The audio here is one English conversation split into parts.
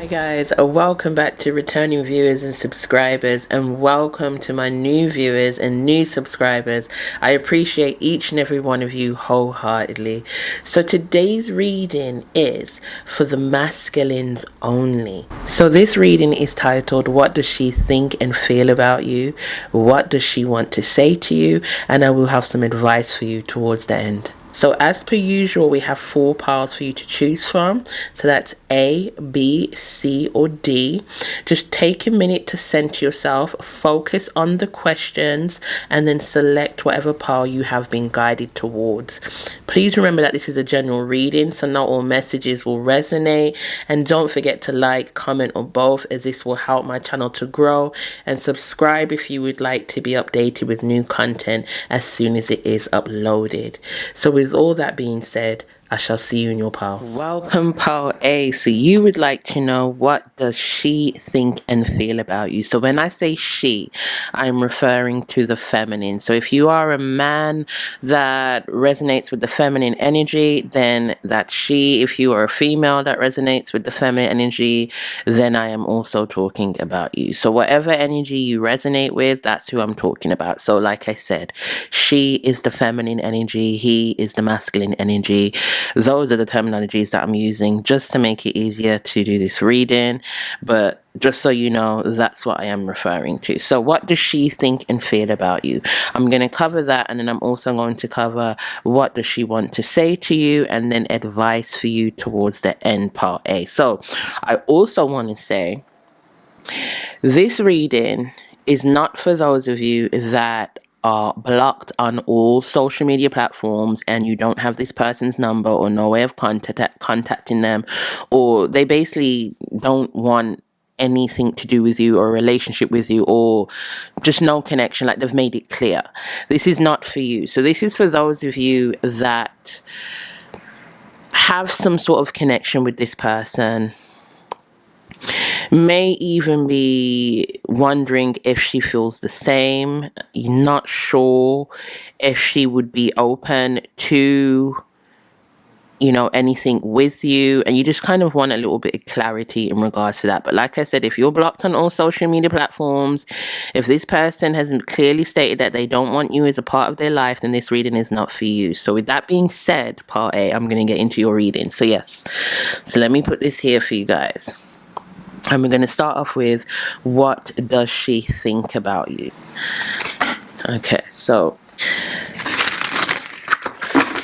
Hi guys, welcome back to returning viewers and subscribers, and welcome to my new viewers and new subscribers. I appreciate each and every one of you wholeheartedly. So today's reading is for the masculines only. So this reading is titled, What Does She Think and Feel About You? What does she want to say to you? And I will have some advice for you towards the end. So as per usual, we have 4 piles for you to choose from. So that's A, B, C, or D. Just take a minute to center yourself, focus on the questions, and then select whatever pile you have been guided towards. Please remember that this is a general reading, so not all messages will resonate. And don't forget to like, comment on both, as this will help my channel to grow. And subscribe if you would like to be updated with new content as soon as it is uploaded. So with all that being said, I shall see you in your piles. Welcome, pile A. So you would like to know, what does she think and feel about you? So when I say she, I'm referring to the feminine. So if you are a man that resonates with the feminine energy, then that's she. If you are a female that resonates with the feminine energy, then I am also talking about you. So whatever energy you resonate with, that's who I'm talking about. So like I said, she is the feminine energy, he is the masculine energy. Those are the terminologies that I'm using just to make it easier to do this reading, but just so you know, that's what I am referring to. So what does she think and feel about you? I'm going to cover that, and then I'm also going to cover what does she want to say to you, and then advice for you towards the end, part A. So I also want to say this reading is not for those of you that are blocked on all social media platforms and you don't have this person's number or no way of contacting them, or they basically don't want anything to do with you or a relationship with you, or just no connection, like they've made it clear. This is not for you. So this is for those of you that have some sort of connection with this person, may even be wondering if she feels the same. You're not sure if she would be open to, you know, anything with you, and you just kind of want a little bit of clarity in regards to that. But like I said, if you're blocked on all social media platforms, if this person has clearly stated that they don't want you as a part of their life, then this reading is not for you. So with that being said, part A, I'm going to get into your reading. So yes, so let me put this here for you guys. And we're going to start off with, what does she think about you? Okay, so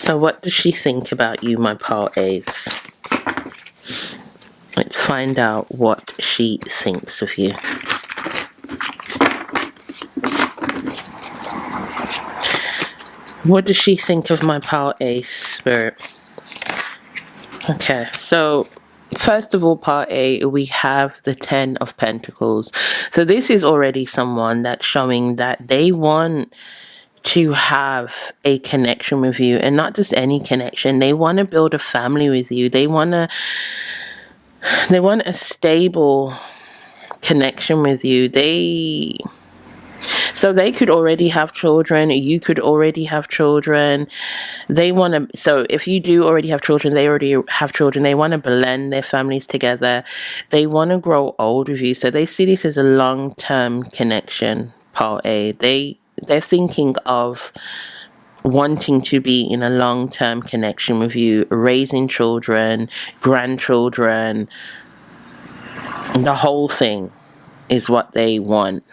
what does she think about you, my pile A's? Let's find out what she thinks of you. What does she think of my pile A, Spirit? Okay, so first of all, part A, we have the 10 of Pentacles. So this is already someone that's showing that they want to have a connection with you, and not just any connection. They want to build a family with you. They want a stable connection with you. So they could already have children, you could already have children. They want to, so if you do already have children, they already have children, they want to blend their families together. They want to grow old with you. So they see this as a long-term connection, part A. They're thinking of wanting to be in a long-term connection with you, raising children, grandchildren. The whole thing is what they want.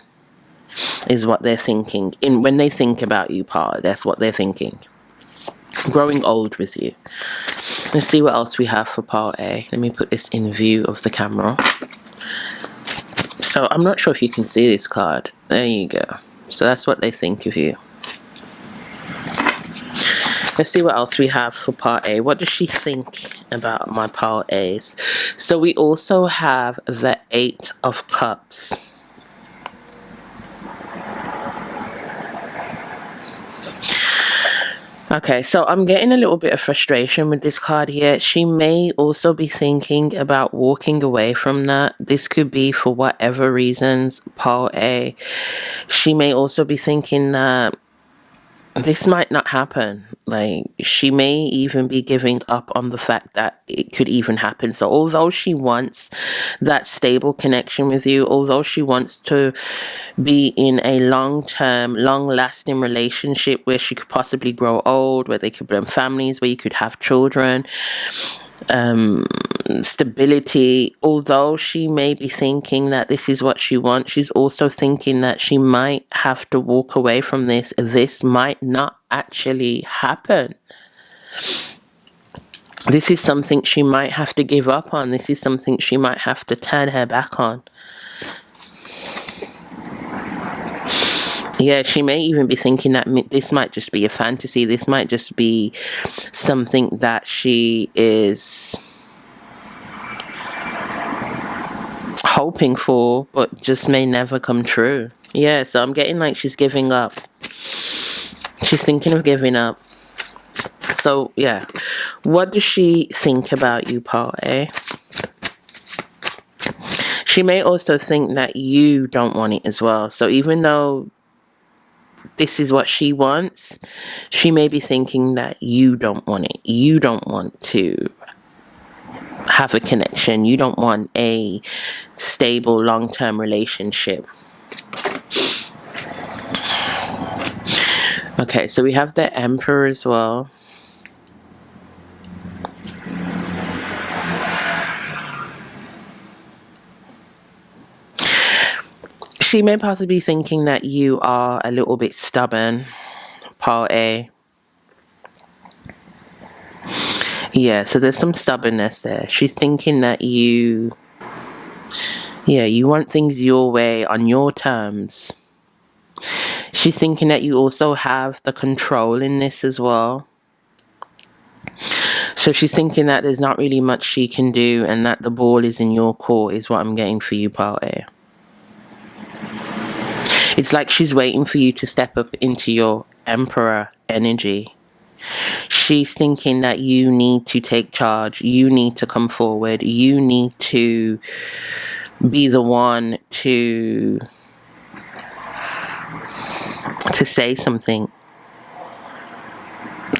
Is what they're thinking. When they think about you, part, that's what they're thinking. Growing old with you. Let's see what else we have for part A. Let me put this in view of the camera. So I'm not sure if you can see this card. There you go. So that's what they think of you. Let's see what else we have for part A. What does she think about my part A's? So we also have the 8 of Cups. Okay, so I'm getting a little bit of frustration with this card here. She may also be thinking about walking away from that. This could be for whatever reasons, part A. She may also be thinking that this might not happen. Like, she may even be giving up on the fact that it could even happen. So although she wants that stable connection with you, although she wants to be in a long-term, long-lasting relationship where she could possibly grow old, where they could build families, where you could have children, stability, although she may be thinking that this is what she wants, she's also thinking that she might have to walk away from this. This might not actually happen. This is something she might have to give up on. This is something she might have to turn her back on. Yeah, she may even be thinking that this might just be a fantasy. This might just be something that she is hoping for, but just may never come true. Yeah, so I'm getting like she's giving up. She's thinking of giving up. So, yeah. What does she think about you, party? She may also think that you don't want it as well. So even though this is what she wants, she may be thinking that you don't want it. You don't want to have a connection. You don't want a stable, long-term relationship. Okay, so we have the Emperor as well. She may possibly be thinking that you are a little bit stubborn, party. Yeah, so there's some stubbornness there. She's thinking that you want things your way, on your terms. She's thinking that you also have the control in this as well. So she's thinking that there's not really much she can do and that the ball is in your court, is what I'm getting for you, party. It's like she's waiting for you to step up into your Emperor energy. She's thinking that you need to take charge. You need to come forward. You need to be the one to say something,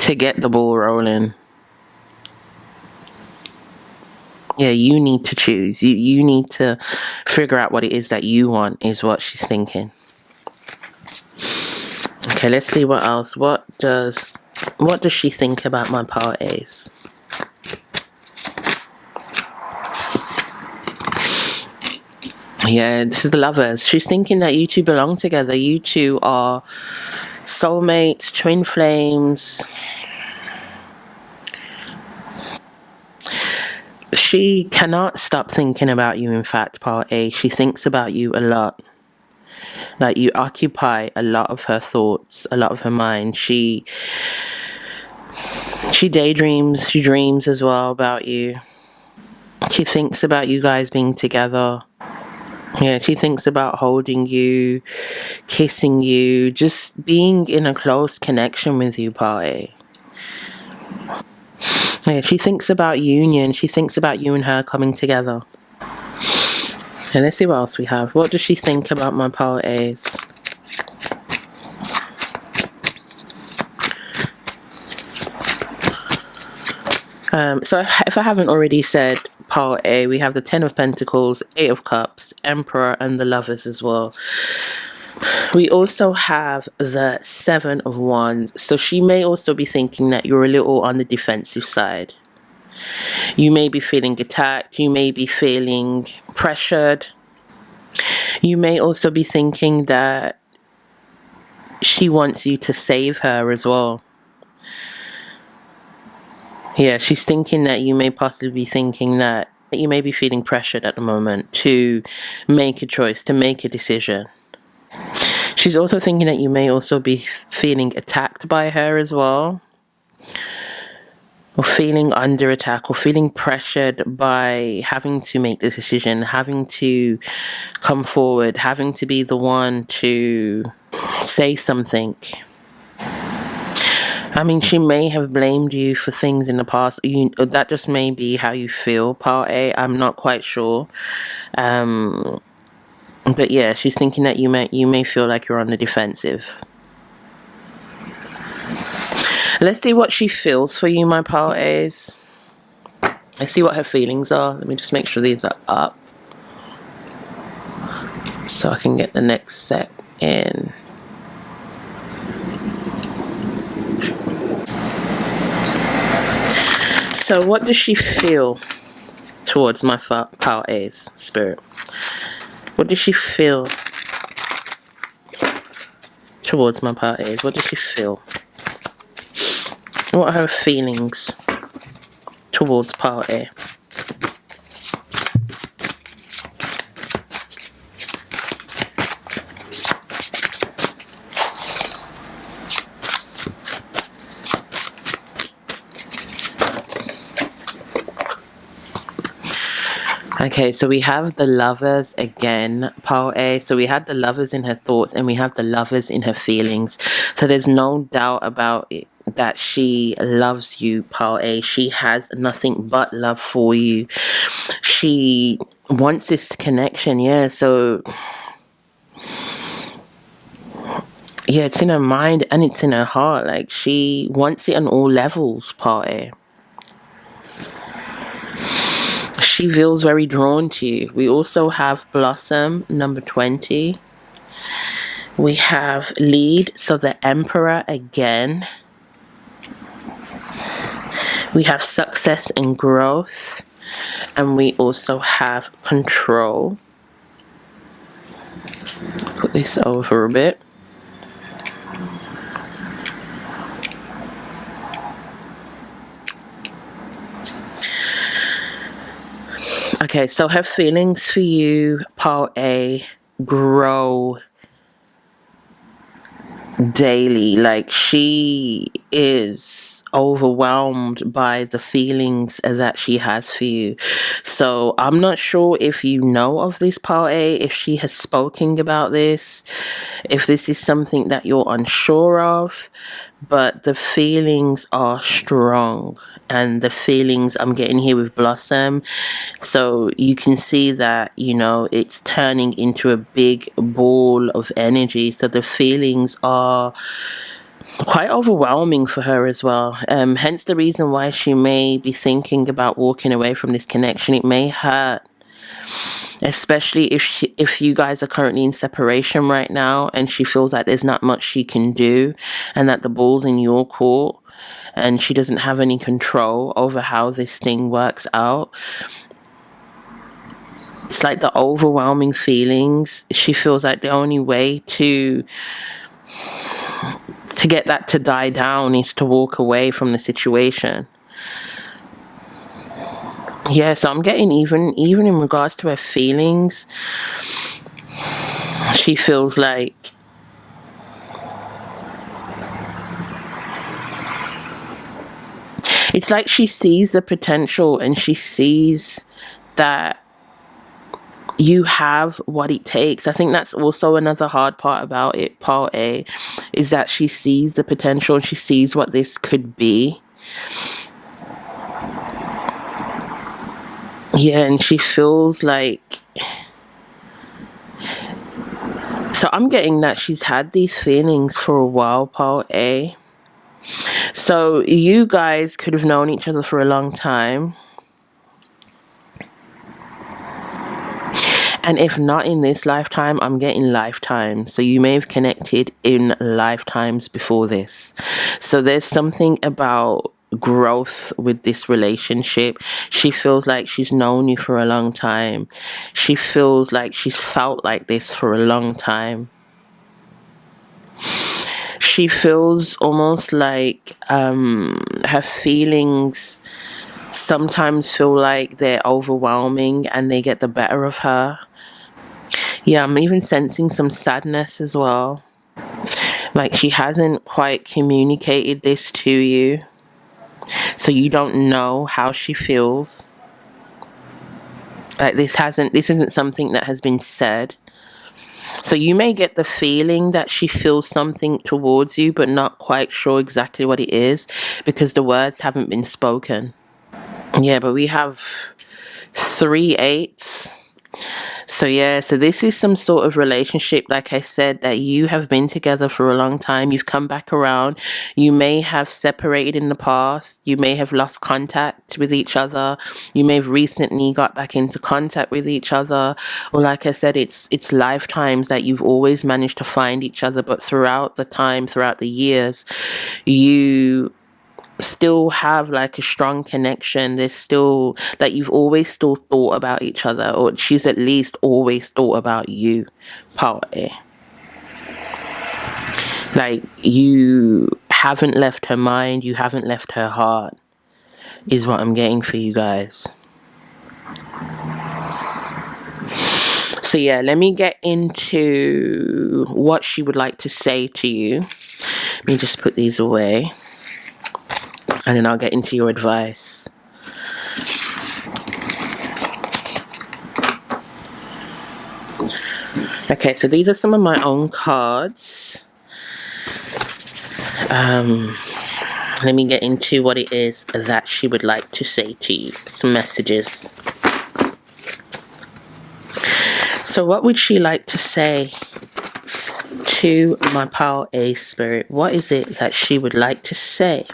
to get the ball rolling. Yeah, you need to choose. You need to figure out what it is that you want, is what she's thinking. Okay, let's see what else. What does she think about my parties? Yeah, this is the Lovers. She's thinking that you two belong together. You two are soulmates, twin flames. She cannot stop thinking about you, in fact, party. She thinks about you a lot. Like, you occupy a lot of her thoughts, a lot of her mind. She daydreams, she dreams as well about you. She thinks about you guys being together. Yeah, she thinks about holding you, kissing you, just being in a close connection with you, party. Yeah, she thinks about union. She thinks about you and her coming together. And let's see what else we have. What does she think about my parties? So if I haven't already said, part A, we have the 10 of Pentacles, 8 of Cups, Emperor, and the Lovers as well. We also have the 7 of Wands. So she may also be thinking that you're a little on the defensive side. You may be feeling attacked. You may be feeling pressured. You may also be thinking that she wants you to save her as well. Yeah, she's thinking that you may possibly be thinking that you may be feeling pressured at the moment to make a choice, to make a decision. She's also thinking that you may also be feeling attacked by her as well, or feeling under attack, or feeling pressured by having to make the decision, having to come forward, having to be the one to say something. I mean, she may have blamed you for things in the past. That just may be how you feel, part A. I'm not quite sure. But yeah, she's thinking that you may feel like you're on the defensive. Let's see what she feels for you, my parties. Let's see what her feelings are. Let me just make sure these are up so I can get the next set in. So what does she feel towards my parties, Spirit? What does she feel towards my parties? What does she feel? What are her feelings towards party? Okay, so we have the Lovers again, Pile A. So we had the Lovers in her thoughts and we have the Lovers in her feelings. So there's no doubt about it that she loves you, Pile A. She has nothing but love for you. She wants this connection, yeah. So yeah, it's in her mind and it's in her heart. Like, she wants it on all levels, Pile A. She feels very drawn to you. We also have Blossom, number 20. We have Lead, so the Emperor again. We have Success and Growth. And we also have Control. Put this over a bit. Okay, so her feelings for you, Part A, grow daily. Like, she is overwhelmed by the feelings that she has for you. So I'm not sure if you know of this, Part A, if she has spoken about this, if this is something that you're unsure of, but the feelings are strong. And the feelings I'm getting here with Blossom, so you can see that, you know, it's turning into a big ball of energy. So the feelings are quite overwhelming for her as well. Hence the reason why she may be thinking about walking away from this connection. It may hurt, especially if you guys are currently in separation right now and she feels like there's not much she can do and that the ball's in your court and she doesn't have any control over how this thing works out. It's like the overwhelming feelings. She feels like the only way to get that to die down is to walk away from the situation. Yeah, so I'm getting even in regards to her feelings, she feels like it's like she sees the potential and she sees that you have what it takes. I think that's also another hard part about it, Part A, is that she sees the potential and she sees what this could be. Yeah, and she feels like... So I'm getting that she's had these feelings for a while, Part A. So you guys could have known each other for a long time. And if not in this lifetime, I'm getting lifetime. So you may have connected in lifetimes before this. So there's something about growth with this relationship. She feels like she's known you for a long time. She feels like she's felt like this for a long time. She feels almost like her feelings sometimes feel like they're overwhelming and they get the better of her. Yeah, I'm even sensing some sadness as well. Like, she hasn't quite communicated this to you. So you don't know how she feels. Like, this isn't something that has been said. So you may get the feeling that she feels something towards you, but not quite sure exactly what it is because the words haven't been spoken. Yeah, but we have 3 8s. So yeah, so this is some sort of relationship, like I said, that you have been together for a long time. You've come back around. You may have separated in the past. You may have lost contact with each other. You may have recently got back into contact with each other. Or like I said, it's lifetimes that you've always managed to find each other, but throughout the time, throughout the years, you still have like a strong connection. There's still like you've always still thought about each other, or she's at least always thought about you, party. Like you haven't left her mind, you haven't left her heart, is what I'm getting for you guys. So yeah, let me get into what she would like to say to you. Let me just put these away, and then I'll get into your advice. Okay, so these are some of my own cards. Let me get into what it is that she would like to say to you. Some messages. So what would she like to say to my pile A spirit? What is it that she would like to say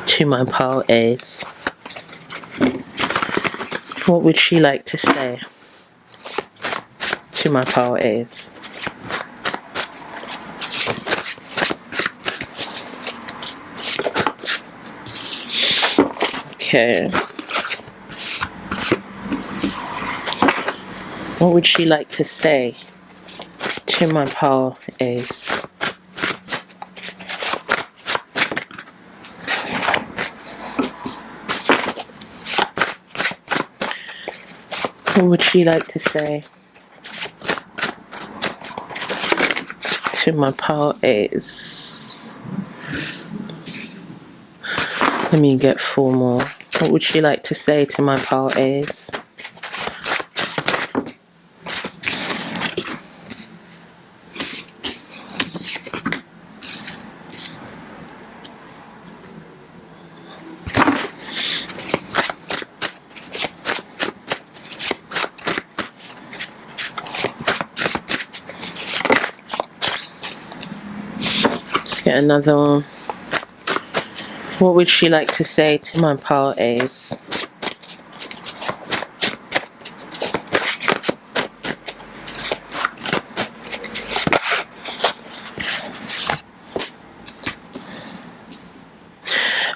to my pile A's? What would she like to say to my pile A's? Okay. What would she like to say to my pile A's? What would she like to say to my pile A's? Let me get 4 more. What would she like to say to my pile A's? Let's get another one. What would she like to say to my pile A's?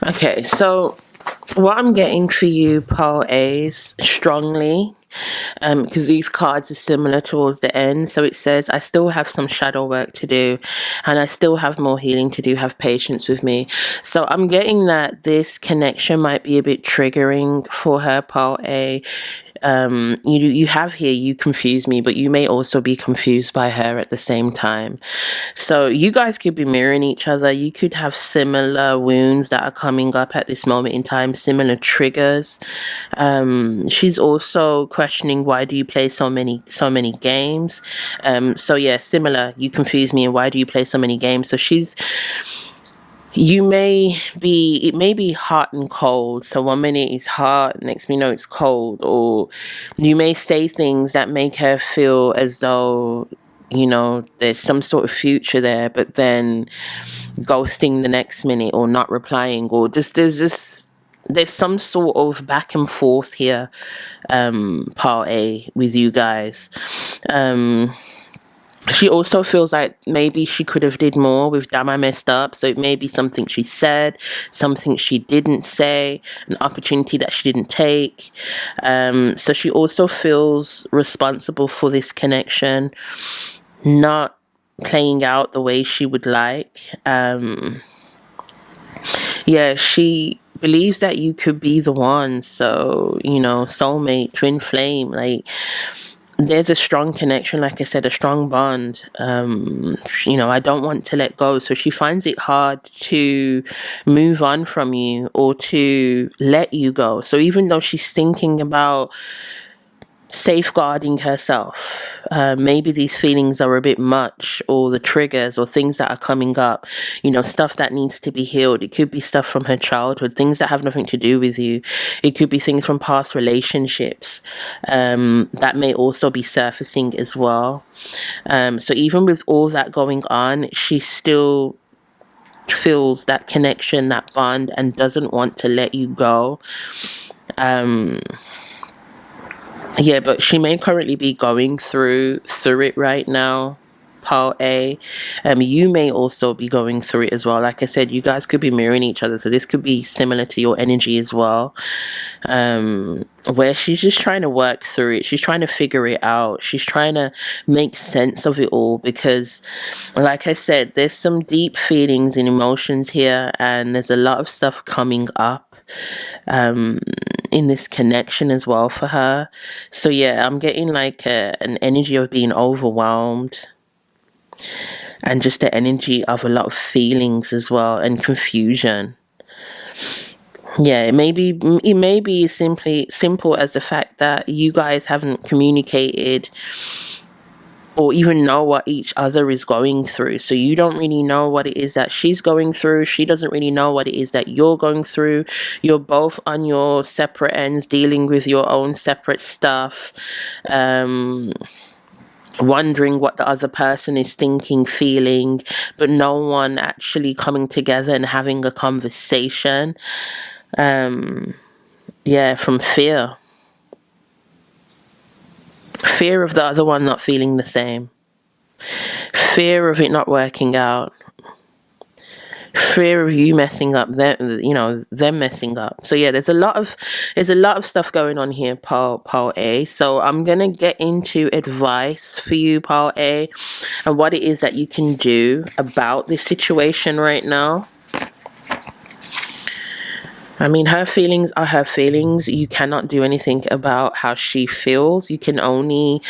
Okay, so what I'm getting for you, pile A's, strongly, because these cards are similar towards the end. So it says, I still have some shadow work to do, and I still have more healing to do. Have patience with me. So I'm getting that this connection might be a bit triggering for her, pile A. You have here, you confuse me, but you may also be confused by her at the same time. So you guys could be mirroring each other. You could have similar wounds that are coming up at this moment in time, similar triggers. She's also questioning, why do you play so many games? So yeah, similar. You confuse me, and why do you play so many games? So it may be hot and cold. So 1 minute is hot, next minute it's cold. Or you may say things that make her feel as though, there's some sort of future there, but then ghosting the next minute, or not replying, or there's some sort of back and forth here, part A, with you guys. She also feels like maybe she could have did more with damn I messed up. So it may be something she said, something she didn't say, an opportunity that she didn't take. So she also feels responsible for this connection not playing out the way she would like. Yeah, she believes that you could be the one. So, soulmate, twin flame, like, there's a strong connection, like I said, a strong bond. I don't want to let go. So she finds it hard to move on from you or to let you go. So even though she's thinking about safeguarding herself. Maybe these feelings are a bit much, or the triggers or things that are coming up, stuff that needs to be healed. It could be stuff from her childhood, things that have nothing to do with you. It could be things from past relationships that may also be surfacing as well. So even with all that going on, she still feels that connection, that bond, and doesn't want to let you go. Yeah, but she may currently be going through it right now, Paul A. You may also be going through it as well. Like I said, you guys could be mirroring each other, so this could be similar to your energy as well. Where she's just trying to work through it. She's trying to figure it out. She's trying to make sense of it all, because, like I said, there's some deep feelings and emotions here, and there's a lot of stuff coming up in this connection as well for her. So yeah, I'm getting like an energy of being overwhelmed, and just the energy of a lot of feelings as well, and confusion. Yeah, it may be simple as the fact that you guys haven't communicated or even know what each other is going through. So you don't really know what it is that she's going through. She doesn't really know what it is that you're going through. You're both on your separate ends, dealing with your own separate stuff. Wondering what the other person is thinking, feeling, but no one actually coming together and having a conversation. Yeah, from fear. Fear of the other one not feeling the same. Fear of it not working out. Fear of you messing up, them messing up. So yeah, there's a lot of stuff going on here, Paul A. So I'm gonna get into advice for you, Paul A, and what it is that you can do about this situation right now. I mean, her feelings are her feelings. You cannot do anything about how she feels. You can only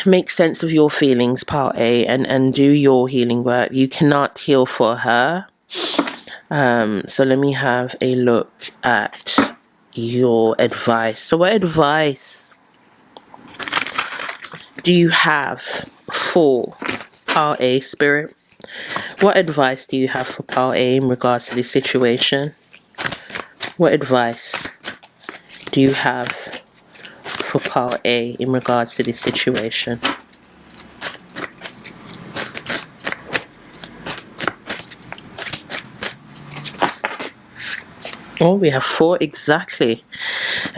make sense of your feelings, Part A, and do your healing work. You cannot heal for her. So let me have a look at your advice. So what advice do you have for Part A, Spirit? What advice do you have for Part A in regards to this situation? What advice do you have for Part A in regards to this situation? Oh, we have 4 exactly.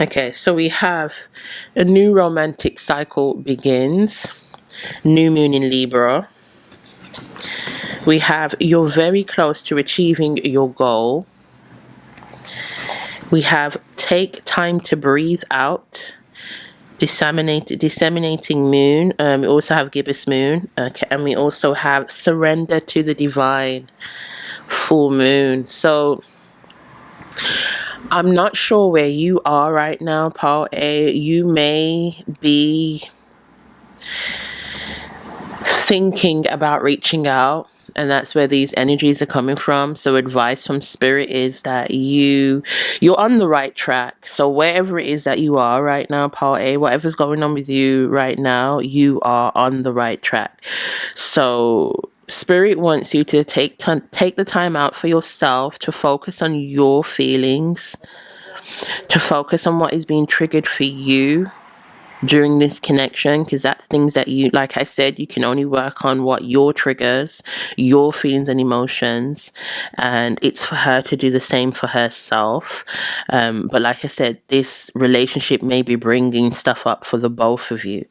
Okay, so we have a new romantic cycle begins. New moon in Libra. We have you're very close to achieving your goal. We have take time to breathe out. Disseminating moon. We also have gibbous moon. Okay, and we also have surrender to the divine, full moon. So I'm not sure where you are right now, Paul A. You may be thinking about reaching out, and that's where these energies are coming from. So advice from Spirit is that you're on the right track. So wherever it is that you are right now, Paul A, whatever's going on with you right now, you are on the right track. So Spirit wants you to take the time out for yourself to focus on your feelings, to focus on what is being triggered for you during this connection, because that's things that you, like I said, you can only work on what your triggers, your feelings and emotions, and it's for her to do the same for herself. But like I said, this relationship may be bringing stuff up for the both of you.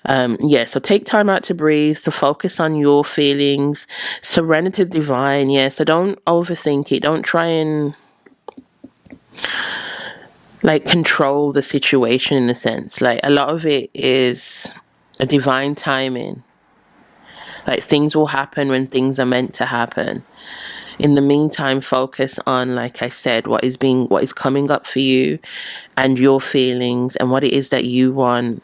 So take time out to breathe, to focus on your feelings, surrender to the divine. So don't overthink it. Don't try and control the situation in a sense. A lot of it is a divine timing. Things will happen when things are meant to happen. In the meantime, focus on, like I said, what is coming up for you and your feelings and what it is that you want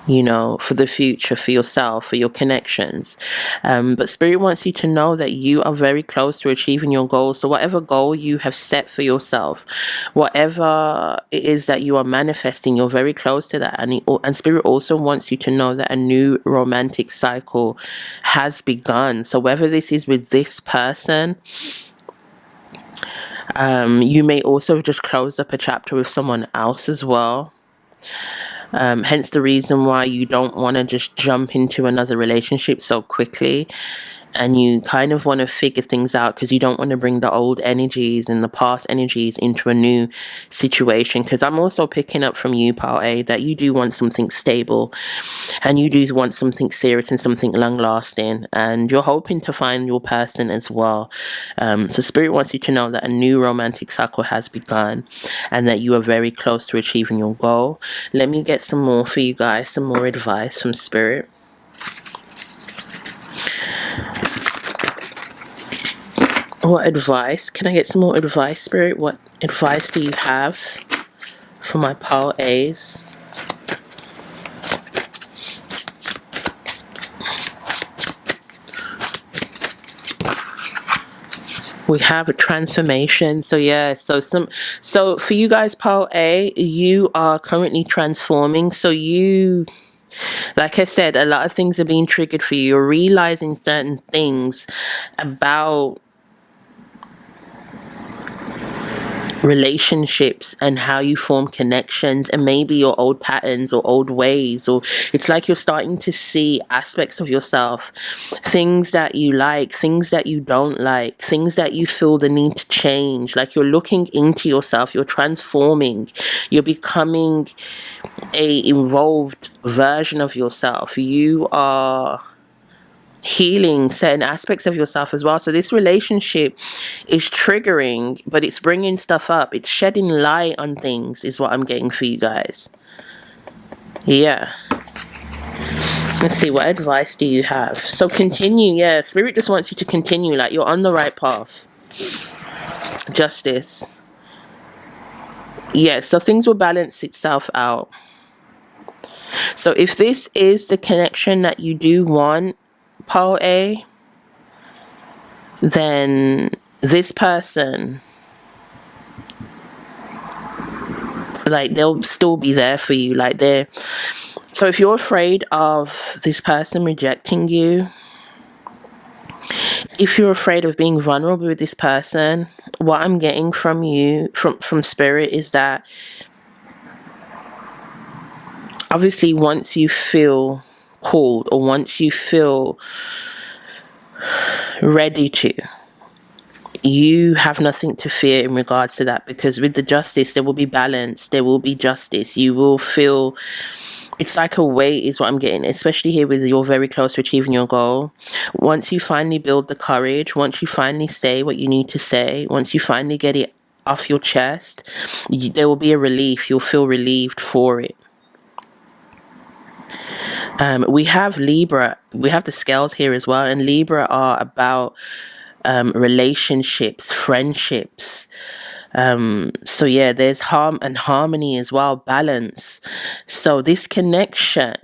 you know, for the future, for yourself, for your connections. But Spirit wants you to know that you are very close to achieving your goals. So whatever goal you have set for yourself, whatever it is that you are manifesting, you're very close to that. And Spirit also wants you to know that a new romantic cycle has begun. So whether this is with this person, you may also have just closed up a chapter with someone else as well. Hence the reason why you don't want to just jump into another relationship so quickly, and you kind of want to figure things out because you don't want to bring the old energies and the past energies into a new situation. Because I'm also picking up from you, Part A, that you do want something stable and you do want something serious and something long lasting, and you're hoping to find your person as well. So Spirit wants you to know that a new romantic cycle has begun and that you are very close to achieving your goal. Let me get some more for you guys, some more advice from Spirit. What advice? Can I get some more advice, Spirit? What advice do you have for my Pile A's? We have a transformation. So yeah, so for you guys, Pile A, you are currently transforming. So you, like I said, a lot of things are being triggered for you. You're realizing certain things about relationships and how you form connections, and maybe your old patterns or old ways, or it's like you're starting to see aspects of yourself, things that you like, things that you don't like, things that you feel the need to change. Like you're looking into yourself, you're transforming, you're becoming a involved version of yourself. You are healing certain aspects of yourself as well. So this relationship is triggering, but it's bringing stuff up. It's shedding light on things is what I'm getting for you guys. Yeah. Let's see, what advice do you have? So continue. Yeah, Spirit just wants you to continue. Like you're on the right path. Justice. Yeah, so things will balance itself out. So if this is the connection that you do want, Pole A, then this person, like they'll still be there for you. Like they're, so if you're afraid of this person rejecting you, if you're afraid of being vulnerable with this person, what I'm getting from you, from Spirit, is that obviously once you feel called, or once you feel ready to, you have nothing to fear in regards to that, because with the justice there will be balance, there will be justice. You will feel, it's like a weight is what I'm getting, especially here with you're very close to achieving your goal. Once you finally build the courage, once you finally say what you need to say, once you finally get it off your chest, there will be a relief. You'll feel relieved for it. We have Libra, we have the scales here as well, and Libra are about relationships, friendships. So yeah, there's harm and harmony as well, balance. So this connection,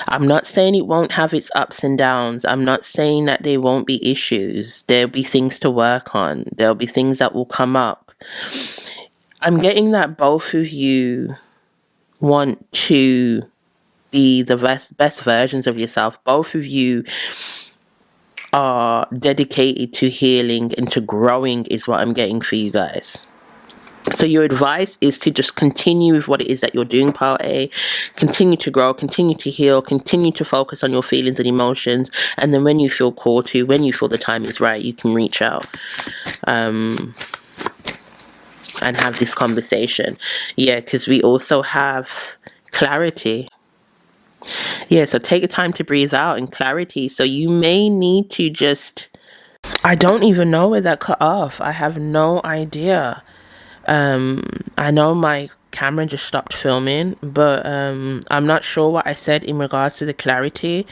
I'm not saying it won't have its ups and downs. I'm not saying that there won't be issues. There'll be things to work on. There'll be things that will come up. I'm getting that both of you want to be the best versions of yourself. Both of you are dedicated to healing and to growing is what I'm getting for you guys. So your advice is to just continue with what it is that you're doing, Part A. Continue to grow, continue to heal, continue to focus on your feelings and emotions. And then when you feel called to, when you feel the time is right, you can reach out and have this conversation. Yeah, because we also have clarity. Yeah, so take the time to breathe out and clarity. So you may need to just, I don't even know where that cut off. I have no idea. I know my camera just stopped filming, but I'm not sure what I said in regards to the clarity.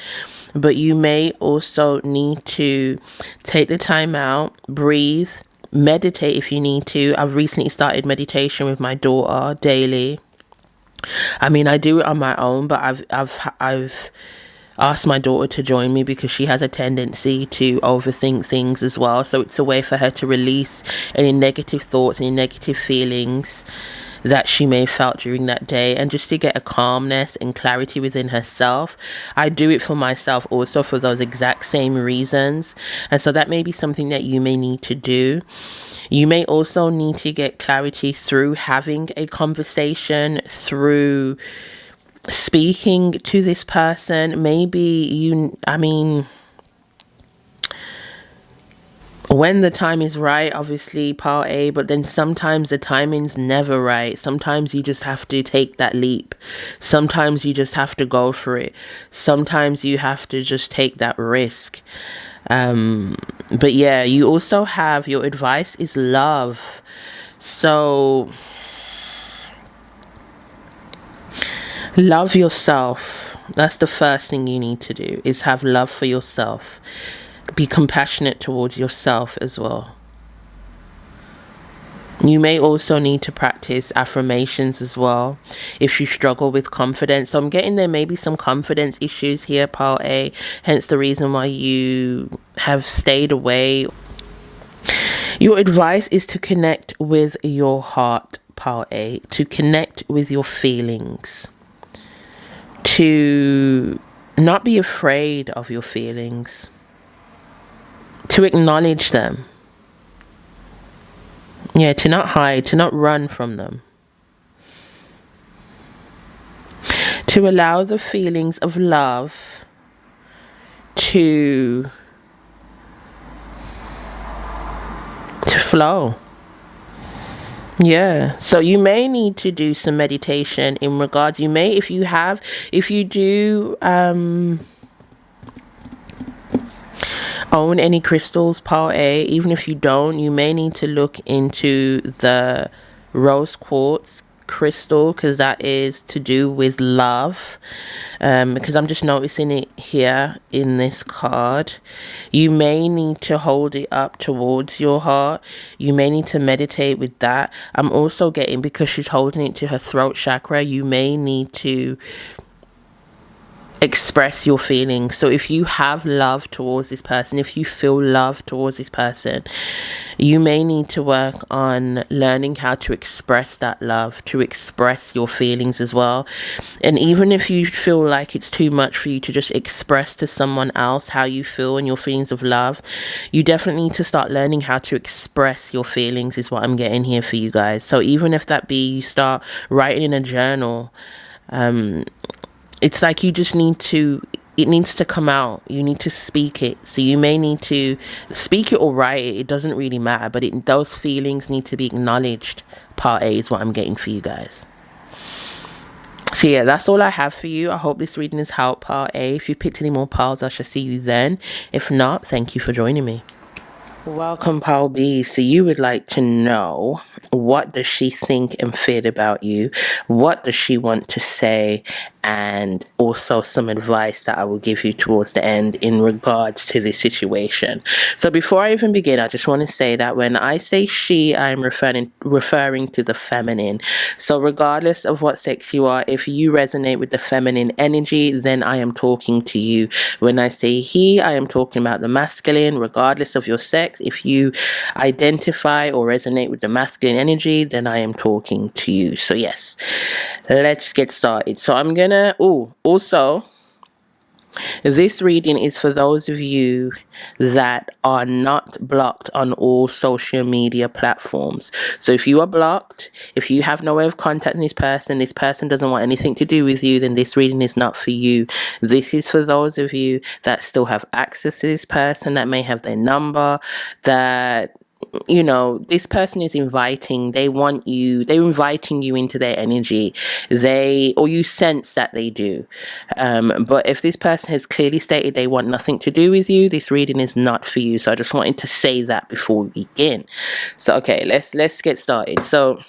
But you may also need to take the time out, breathe, meditate if you need to. I've recently started meditation with my daughter daily. I mean, I do it on my own, but I've asked my daughter to join me because she has a tendency to overthink things as well. So it's a way for her to release any negative thoughts, any negative feelings that she may have felt during that day, and just to get a calmness and clarity within herself. I do it for myself also for those exact same reasons. And so that may be something that you may need to do. You may also need to get clarity through having a conversation, through speaking to this person. When the time is right, obviously, part A, but then sometimes the timing's never right. Sometimes you just have to take that leap. Sometimes you just have to go for it. Sometimes you have to just take that risk. But yeah, you also have, your advice is love. So love yourself. That's the first thing you need to do, is have love for yourself. Be compassionate towards yourself as well. You may also need to practice affirmations as well if you struggle with confidence. So I'm getting there may be some confidence issues here, part A, hence the reason why you have stayed away. Your advice is to connect with your heart, part A, to connect with your feelings, to not be afraid of your feelings, to acknowledge them. Yeah, to not hide, to not run from them. To allow the feelings of love to flow. Yeah, so you may need to do some meditation in regards. You may, if you do own any crystals, part A, even if you don't, you may need to look into the rose quartz crystal, because that is to do with love, because I'm just noticing it here in this card. You may need to hold it up towards your heart. You may need to meditate with that. I'm also getting, because she's holding it to her throat chakra, you may need to express your feelings. So if you have love towards this person, if you feel love towards this person, you may need to work on learning how to express that love, to express your feelings as well. And even if you feel like it's too much for you to just express to someone else how you feel and your feelings of love, you definitely need to start learning how to express your feelings, is what I'm getting here for you guys. So even if that be you start writing in a journal, it's like you just need to, it needs to come out. You need to speak it. So you may need to speak it or write it. It doesn't really matter. But those feelings need to be acknowledged. Part A is what I'm getting for you guys. So yeah, that's all I have for you. I hope this reading has helped, part A. If you picked any more piles, I shall see you then. If not, thank you for joining me. Welcome, pile B. So you would like to know, what does she think and feel about you? What does she want to say? And also some advice that I will give you towards the end in regards to this situation. So before I even begin, I just want to say that when I say she, I'm referring to the feminine. So regardless of what sex you are, if you resonate with the feminine energy, then I am talking to you. When I say he, I am talking about the masculine, regardless of your sex. If you identify or resonate with the masculine energy, then I am talking to you. So yes, let's get started. So I'm gonna also, this reading is for those of you that are not blocked on all social media platforms. So if you are blocked, if you have no way of contacting this person doesn't want anything to do with you, then this reading is not for you. This is for those of you that still have access to this person, that may have their number, that, you know, this person is inviting, they're inviting you into their energy, or you sense that they do. But if this person has clearly stated they want nothing to do with you, this reading is not for you. So I just wanted to say that before we begin. So okay, let's get started. So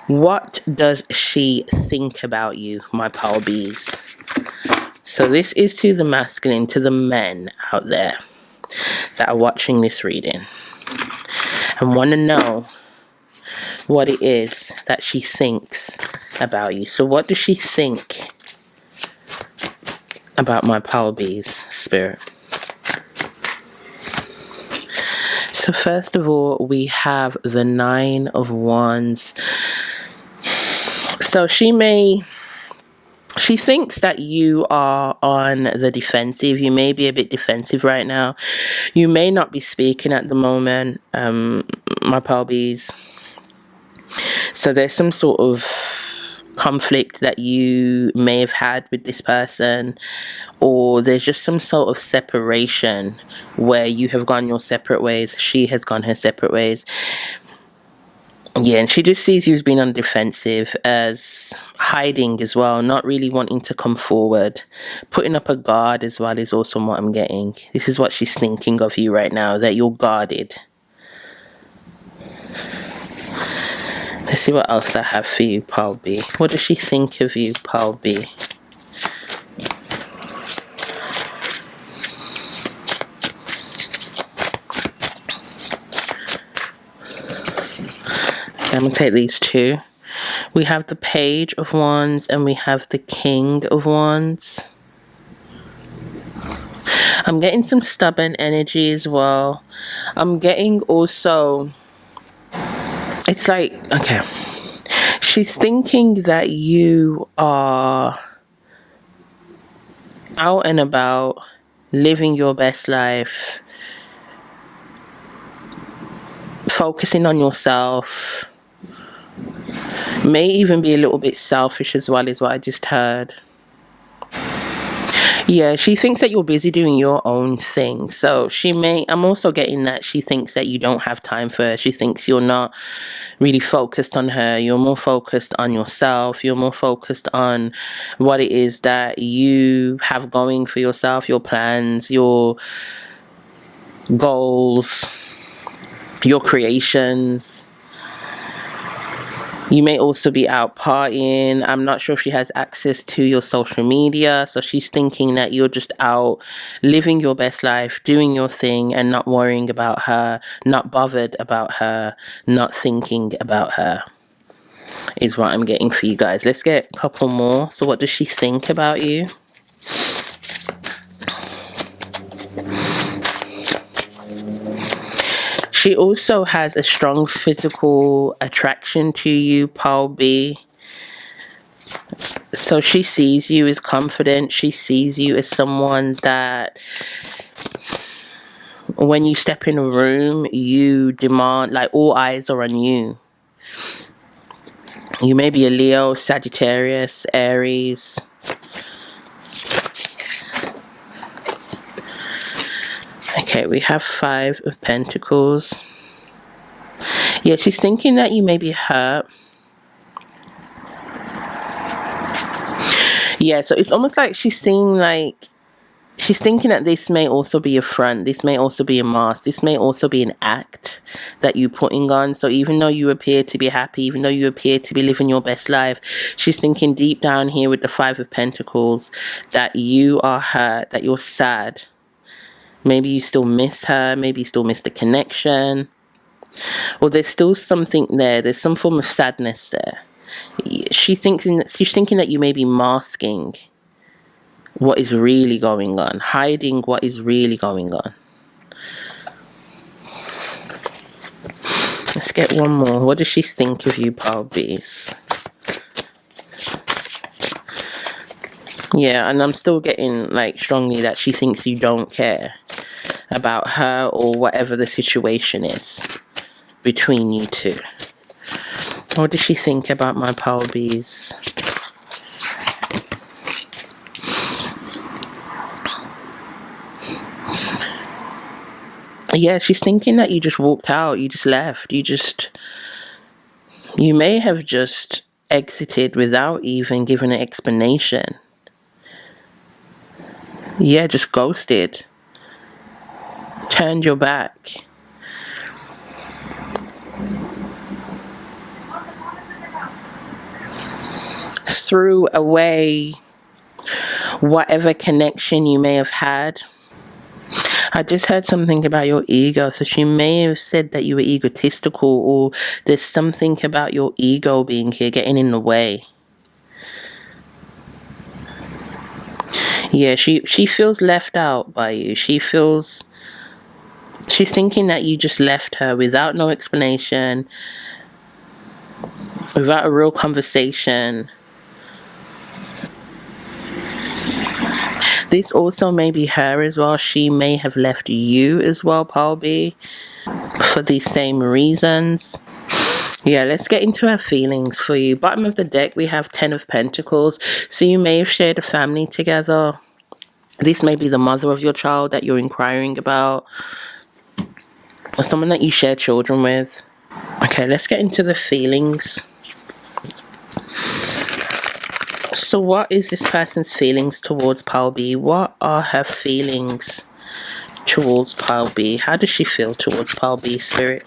what does she think about you, my pile Bs? So this is to the masculine, to the men out there that are watching this reading and want to know, what it is that she thinks about you. So what does she think about my Power Bees, Spirit? So first of all, we have the 9 of Wands. So she thinks that you are on the defensive. You may be a bit defensive right now. You may not be speaking at the moment, my Power Bees. So there's some sort of conflict that you may have had with this person, or there's just some sort of separation where you have gone your separate ways, she has gone her separate ways. Yeah, and she just sees you as being on the defensive, as hiding as well, not really wanting to come forward. Putting up a guard as well is also what I'm getting. This is what she's thinking of you right now, that you're guarded. Let's see what else I have for you, Paul B. What does she think of you, Paul B? I'm going to take these two. We have the Page of Wands and we have the King of Wands. I'm getting some stubborn energy as well. I'm getting also... It's like, okay. She's thinking that you are out and about, living your best life, focusing on yourself. May even be a little bit selfish as well, is what I just heard. Yeah, she thinks that you're busy doing your own thing. So I'm also getting that she thinks that you don't have time for her. She thinks you're not really focused on her. You're more focused on yourself. You're more focused on what it is that you have going for yourself, your plans, your goals, your creations. You may also be out partying. I'm not sure if she has access to your social media. So she's thinking that you're just out living your best life, doing your thing and not worrying about her, not bothered about her, not thinking about her, is what I'm getting for you guys. Let's get a couple more. So what does she think about you? She also has a strong physical attraction to you, Paul B. So she sees you as confident. She sees you as someone that when you step in a room, you demand, like all eyes are on you. You may be a Leo, Sagittarius, Aries. Okay, we have 5 of Pentacles. Yeah, she's thinking that you may be hurt. Yeah, so it's almost like she's thinking that this may also be a front. This may also be a mask. This may also be an act that you're putting on. So even though you appear to be happy, even though you appear to be living your best life, she's thinking deep down here with the 5 of Pentacles that you are hurt, that you're sad. Maybe you still miss her. Maybe you still miss the connection. Or there's still something there. There's some form of sadness there. She's thinking that you may be masking what is really going on, hiding what is really going on. Let's get one more. What does she think of you, Power Bees? Yeah, and I'm still getting like strongly that she thinks you don't care about her or whatever the situation is between you two. What does she think about my Power Bees? Yeah, she's thinking that you just walked out, you just left, you may have just exited without even giving an explanation. Yeah, just ghosted. Turned your back. Threw away whatever connection you may have had. I just heard something about your ego. So she may have said that you were egotistical, or there's something about your ego being here, getting in the way. Yeah, she feels left out by you. She's thinking that you just left her without no explanation, without a real conversation. This also may be her as well. She may have left you as well, Paul B, for these same reasons. Yeah, let's get into her feelings for you. Bottom of the deck, we have 10 of Pentacles. So you may have shared a family together. This may be the mother of your child that you're inquiring about, or someone that you share children with. Okay, let's get into the feelings. So what is this person's feelings towards Paul B? What are her feelings towards Paul B? How does she feel towards Paul B, Spirit?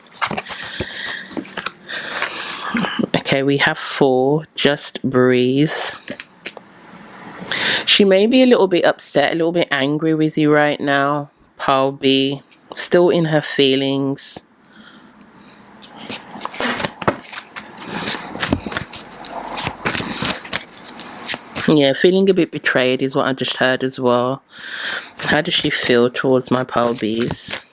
Okay, we have 4. Just breathe. She may be a little bit upset, a little bit angry with you right now, Paul B. Still in her feelings. Yeah, feeling a bit betrayed is what I just heard as well. How does she feel towards my Paul Bs?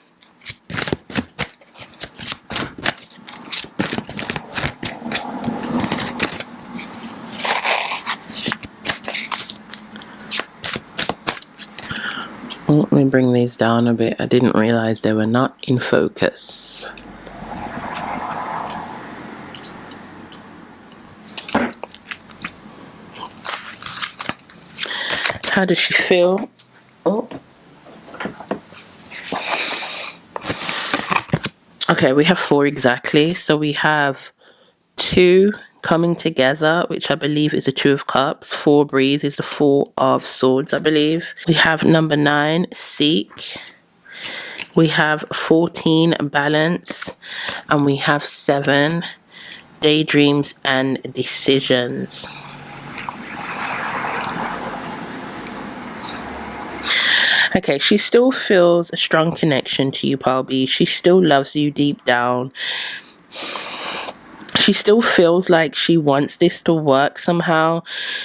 Let me bring these down a bit. I didn't realize they were not in focus. How does she feel? Oh. Okay, we have 4 exactly. So we have 2 coming together, which I believe is the 2 of Cups. 4, breathe, is the 4 of Swords, I believe. We have number 9, seek. We have 14, balance. And we have 7, daydreams and decisions. Okay, she still feels a strong connection to you, Paul B. She still loves you deep down. She still feels like she wants this to work somehow.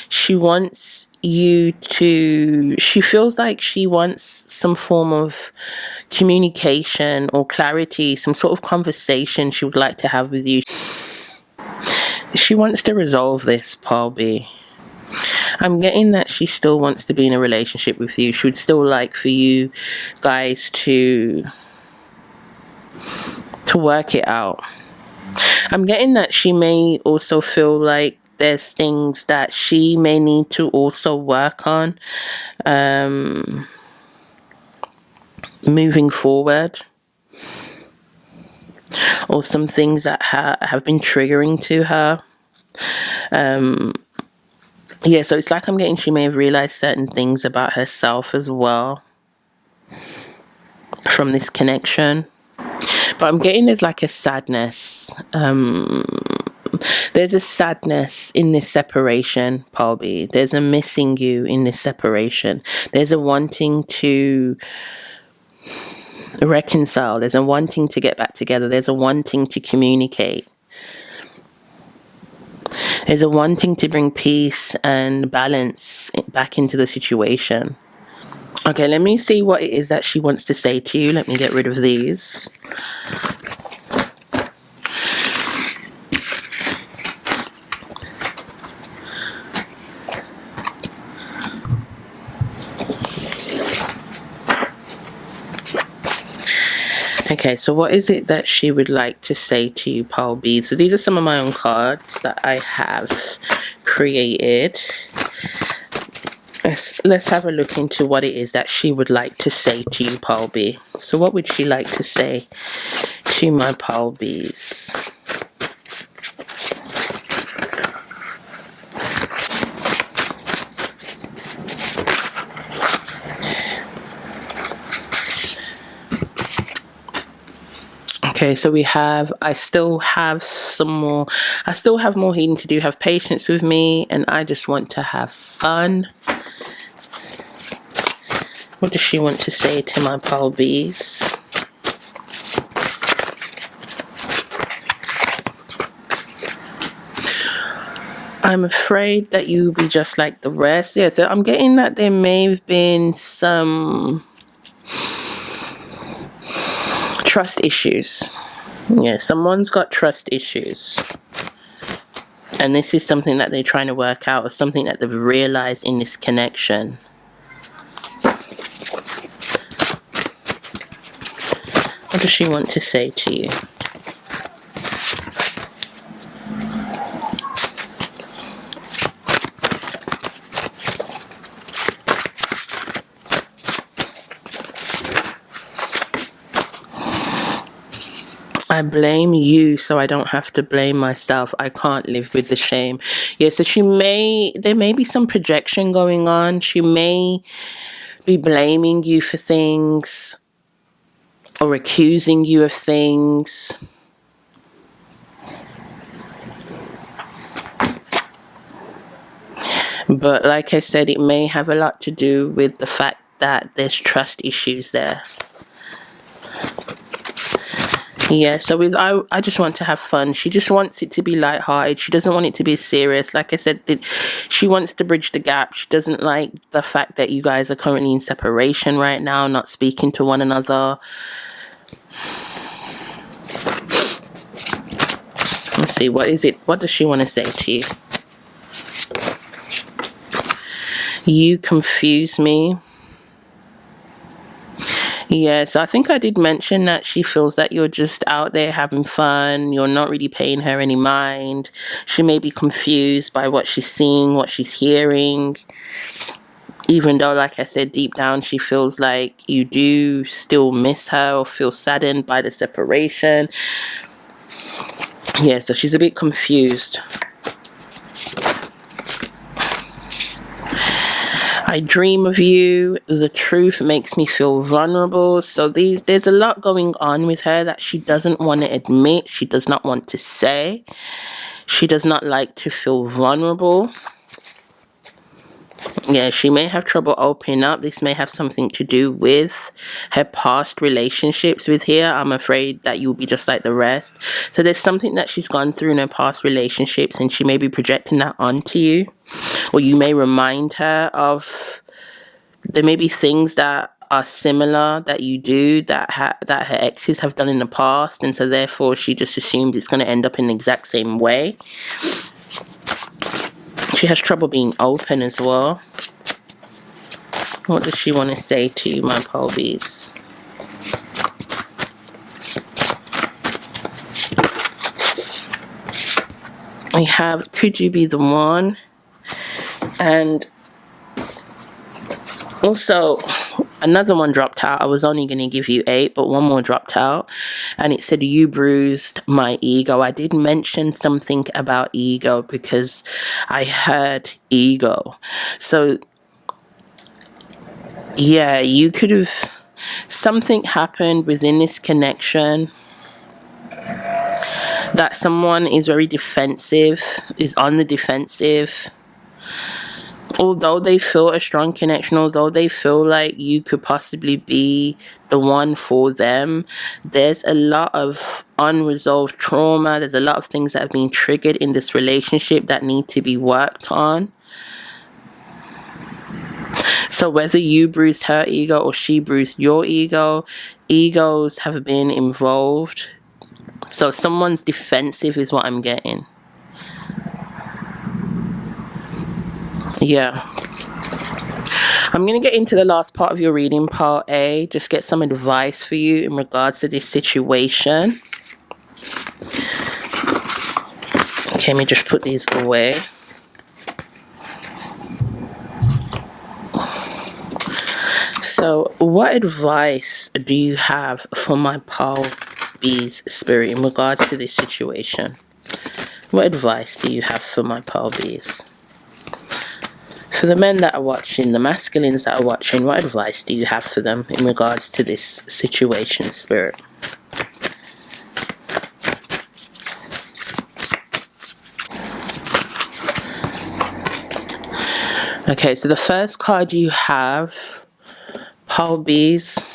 She wants you to... She feels like she wants some form of communication or clarity, some sort of conversation she would like to have with you. She wants to resolve this, Paul B. I'm getting that she still wants to be in a relationship with you. She would still like for you guys to work it out. I'm getting that she may also feel like there's things that she may need to also work on moving forward, or some things that have been triggering to her. Yeah, so it's like I'm getting she may have realized certain things about herself as well from this connection. But I'm getting there's like a sadness. There's a sadness in this separation, Paul B. There's a missing you in this separation. There's a wanting to reconcile. There's a wanting to get back together. There's a wanting to communicate. There's a wanting to bring peace and balance back into the situation. Okay, let me see what it is that she wants to say to you. Let me get rid of these. Okay, so what is it that she would like to say to you, Paul B? So these are some of my own cards that I have created. Let's have a look into what it is that she would like to say to you, Paul B. So what would she like to say to my Paul Bs? Okay, so we have, I still have more healing to do. Have patience with me, and I just want to have fun. What does she want to say to my pile bees? I'm afraid that you'll be just like the rest. Yeah, so I'm getting that there may have been some trust issues. Yeah, someone's got trust issues. And this is something that they're trying to work out, or something that they've realized in this connection. What does she want to say to you? I blame you so I don't have to blame myself. I can't live with the shame. Yeah, so there may be some projection going on. She may be blaming you for things or accusing you of things. But like I said, it may have a lot to do with the fact that there's trust issues there. Yeah, so I just want to have fun. She just wants it to be lighthearted. She doesn't want it to be serious. Like I said, she wants to bridge the gap. She doesn't like the fact that you guys are currently in separation right now, not speaking to one another. Let's see, what is it? What does she want to say to you? You confuse me. Yeah, so I think I did mention that she feels that you're just out there having fun. You're not really paying her any mind. She may be confused by what she's seeing, what she's hearing. Even though, like I said, deep down she feels like you do still miss her or feel saddened by the separation. Yeah, so she's a bit confused. I dream of you. The truth makes me feel vulnerable. So there's a lot going on with her that she doesn't want to admit. She does not want to say. She does not like to feel vulnerable. Yeah, she may have trouble opening up. This may have something to do with her past relationships with here. I'm afraid that you'll be just like the rest. So there's something that she's gone through in her past relationships, and she may be projecting that onto you. Or you may remind her of, there may be things that are similar that you do that her exes have done in the past, and so therefore she just assumes it's going to end up in the exact same way. She has trouble being open as well. What does she want to say to you, my pole bees? We have, could you be the one? And also another one dropped out. I was only going to give you 8, but one more dropped out, and it said, you bruised my ego. I did mention something about ego because I heard ego. So yeah, you could have, something happened within this connection that someone is very defensive, is on the defensive. Although they feel a strong connection, although they feel like you could possibly be the one for them, there's a lot of unresolved trauma. There's a lot of things that have been triggered in this relationship that need to be worked on. So whether you bruised her ego or she bruised your ego, egos have been involved. So someone's defensive is what I'm getting. Yeah. I'm going to get into the last part of your reading, part A. Just get some advice for you in regards to this situation. Okay, let me just put these away. So, what advice do you have for my pile bees spirit in regards to this situation? What advice do you have for my pile bees? For the men that are watching, the masculines that are watching, what advice do you have for them in regards to this situation, spirit? Okay, so the first card you have, Pole Bees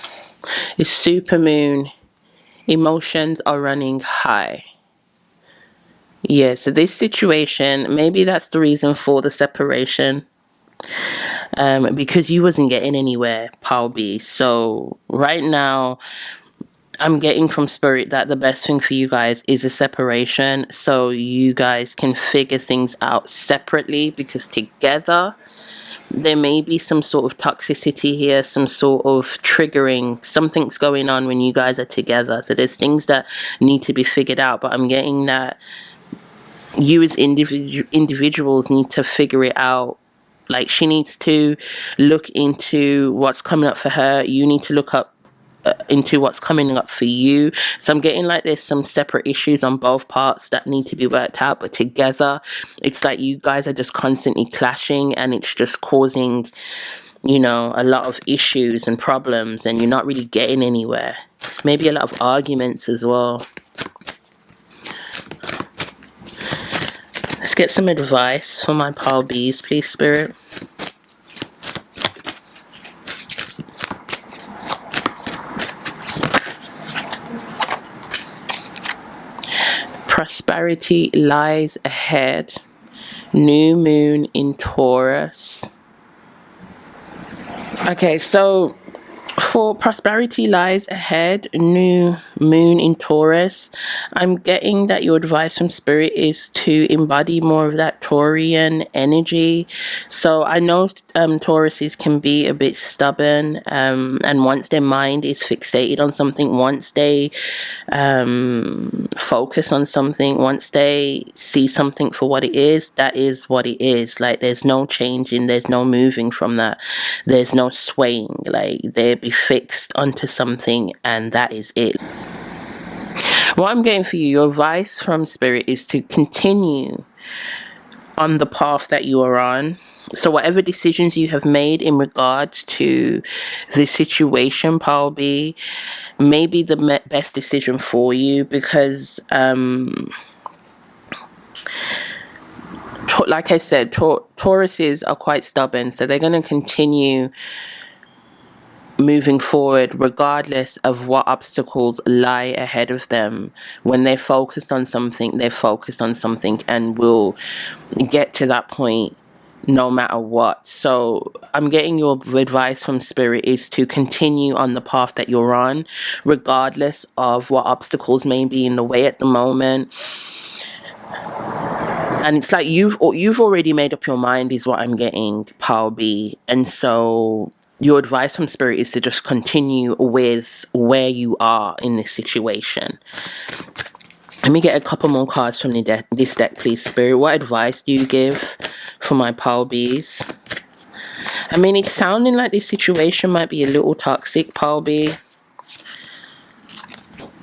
is supermoon. Emotions are running high. Yeah, so this situation, maybe that's the reason for the separation. Because you wasn't getting anywhere, Pole B. So right now, I'm getting from spirit that the best thing for you guys is a separation, so you guys can figure things out separately, because together there may be some sort of toxicity here, some sort of triggering. Something's going on when you guys are together. So there's things that need to be figured out, but I'm getting that you as individuals need to figure it out. Like, she needs to look into what's coming up for her. You need to look up into what's coming up for you. So I'm getting like there's some separate issues on both parts that need to be worked out, but together it's like you guys are just constantly clashing, and it's just causing, you know, a lot of issues and problems, and you're not really getting anywhere. Maybe a lot of arguments as well. Let's get some advice for my Pole Bees, please, Spirit. Prosperity lies ahead. New moon in Taurus. Okay, so for prosperity lies ahead, new moon in Taurus, I'm getting that your advice from spirit is to embody more of that Taurian energy. So I know Tauruses can be a bit stubborn, and once their mind is fixated on something, once they focus on something, once they see something for what it is, that is what it is. Like, there's no changing, there's no moving from that, there's no swaying. Like, they be fixed onto something, and that is it. What I'm getting for you, your advice from spirit is to continue on the path that you are on. So whatever decisions you have made in regards to the situation, Pole B, may be the best decision for you, because like I said, Tauruses are quite stubborn, so they're going to continue moving forward regardless of what obstacles lie ahead of them. When they're focused on something, they're focused on something, and will get to that point no matter what. So I'm getting your advice from spirit is to continue on the path that you're on, regardless of what obstacles may be in the way at the moment. And it's like you've already made up your mind, is what I'm getting, Pole B. And so your advice from spirit is to just continue with where you are in this situation. Let me get a couple more cards from this deck, please, Spirit. What advice do you give for my Pole Bees? I mean, it's sounding like this situation might be a little toxic, Pole B.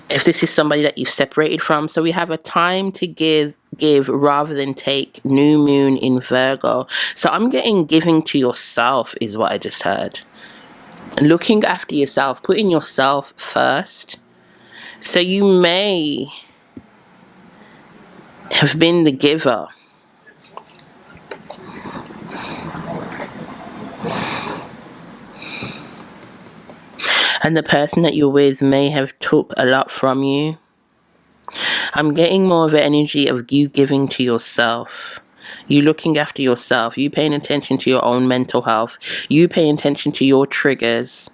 If this is somebody that you've separated from. So we have a time to give rather than take, new moon in Virgo. So I'm getting giving to yourself is what I just heard. Looking after yourself, putting yourself first. So you may have been the giver. And the person that you're with may have took a lot from you. I'm getting more of an energy of you giving to yourself. You looking after yourself. You paying attention to your own mental health. You paying attention to your triggers.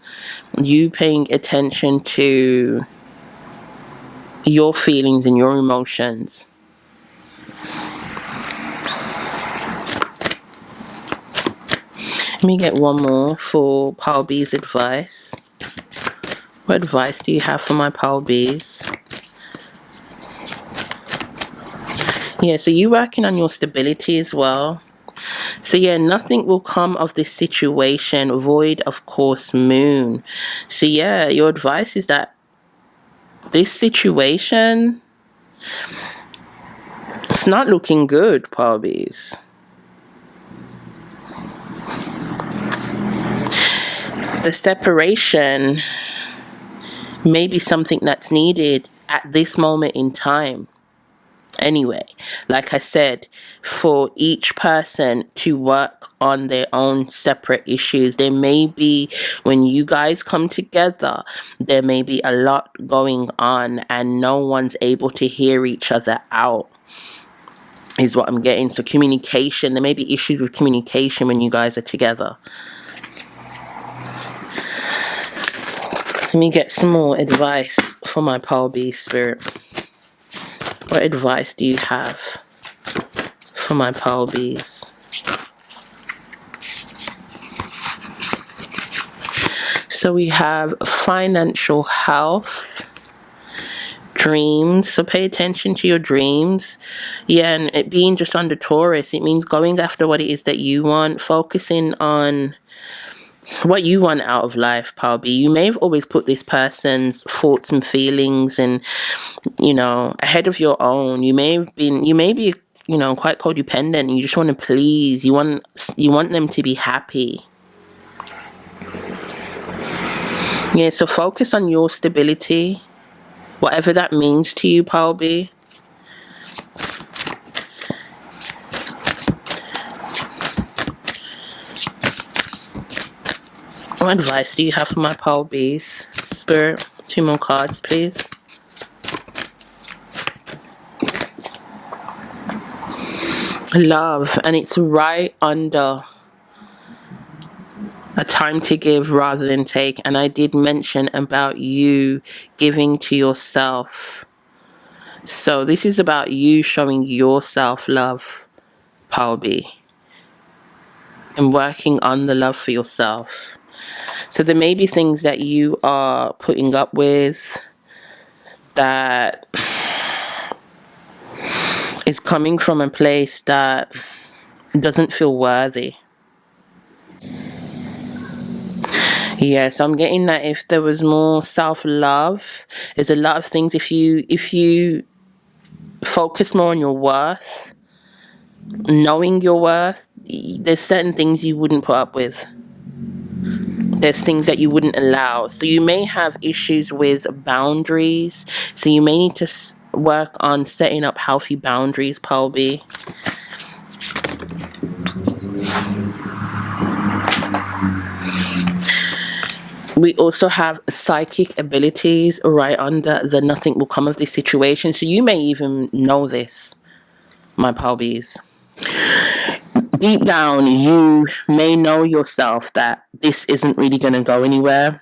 You paying attention to your feelings and your emotions. Let me get one more for Pole B's advice. What advice do you have for my Pole B's? Yeah, so you're working on your stability as well. So yeah, nothing will come of this situation void of course moon. So yeah, your advice is that this situation, it's not looking good, Pole B's. The separation may be something that's needed at this moment in time. Anyway, like I said, for each person to work on their own separate issues. There may be, when you guys come together, there may be a lot going on and no one's able to hear each other out, is what I'm getting. So communication, there may be issues with communication when you guys are together. Let me get some more advice for my Pole B spirit. What advice do you have for my Pole Bs? So we have financial health, dreams. So pay attention to your dreams. Yeah, and it being just under Taurus, it means going after what it is that you want, focusing on what you want out of life, Pole B. You may have always put this person's thoughts and feelings and, ahead of your own. You may be, quite codependent. You just want to please. You want them to be happy. Yeah, so focus on your stability, whatever that means to you, Pole B. What advice do you have for my Pole Bs? Spirit, 2 more cards, please. Love, and it's right under a time to give rather than take. And I did mention about you giving to yourself. So this is about you showing yourself love, Pole B, and working on the love for yourself. So there may be things that you are putting up with that is coming from a place that doesn't feel worthy. Yes, I'm getting that if there was more self-love, there's a lot of things. If you focus more on your worth, knowing your worth, there's certain things you wouldn't put up with. There's things that you wouldn't allow. So you may have issues with boundaries. So you may need to work on setting up healthy boundaries, Pole B. We also have psychic abilities right under the nothing will come of this situation. So you may even know this, my Pole Bs. Deep down, you may know yourself that this isn't really going to go anywhere.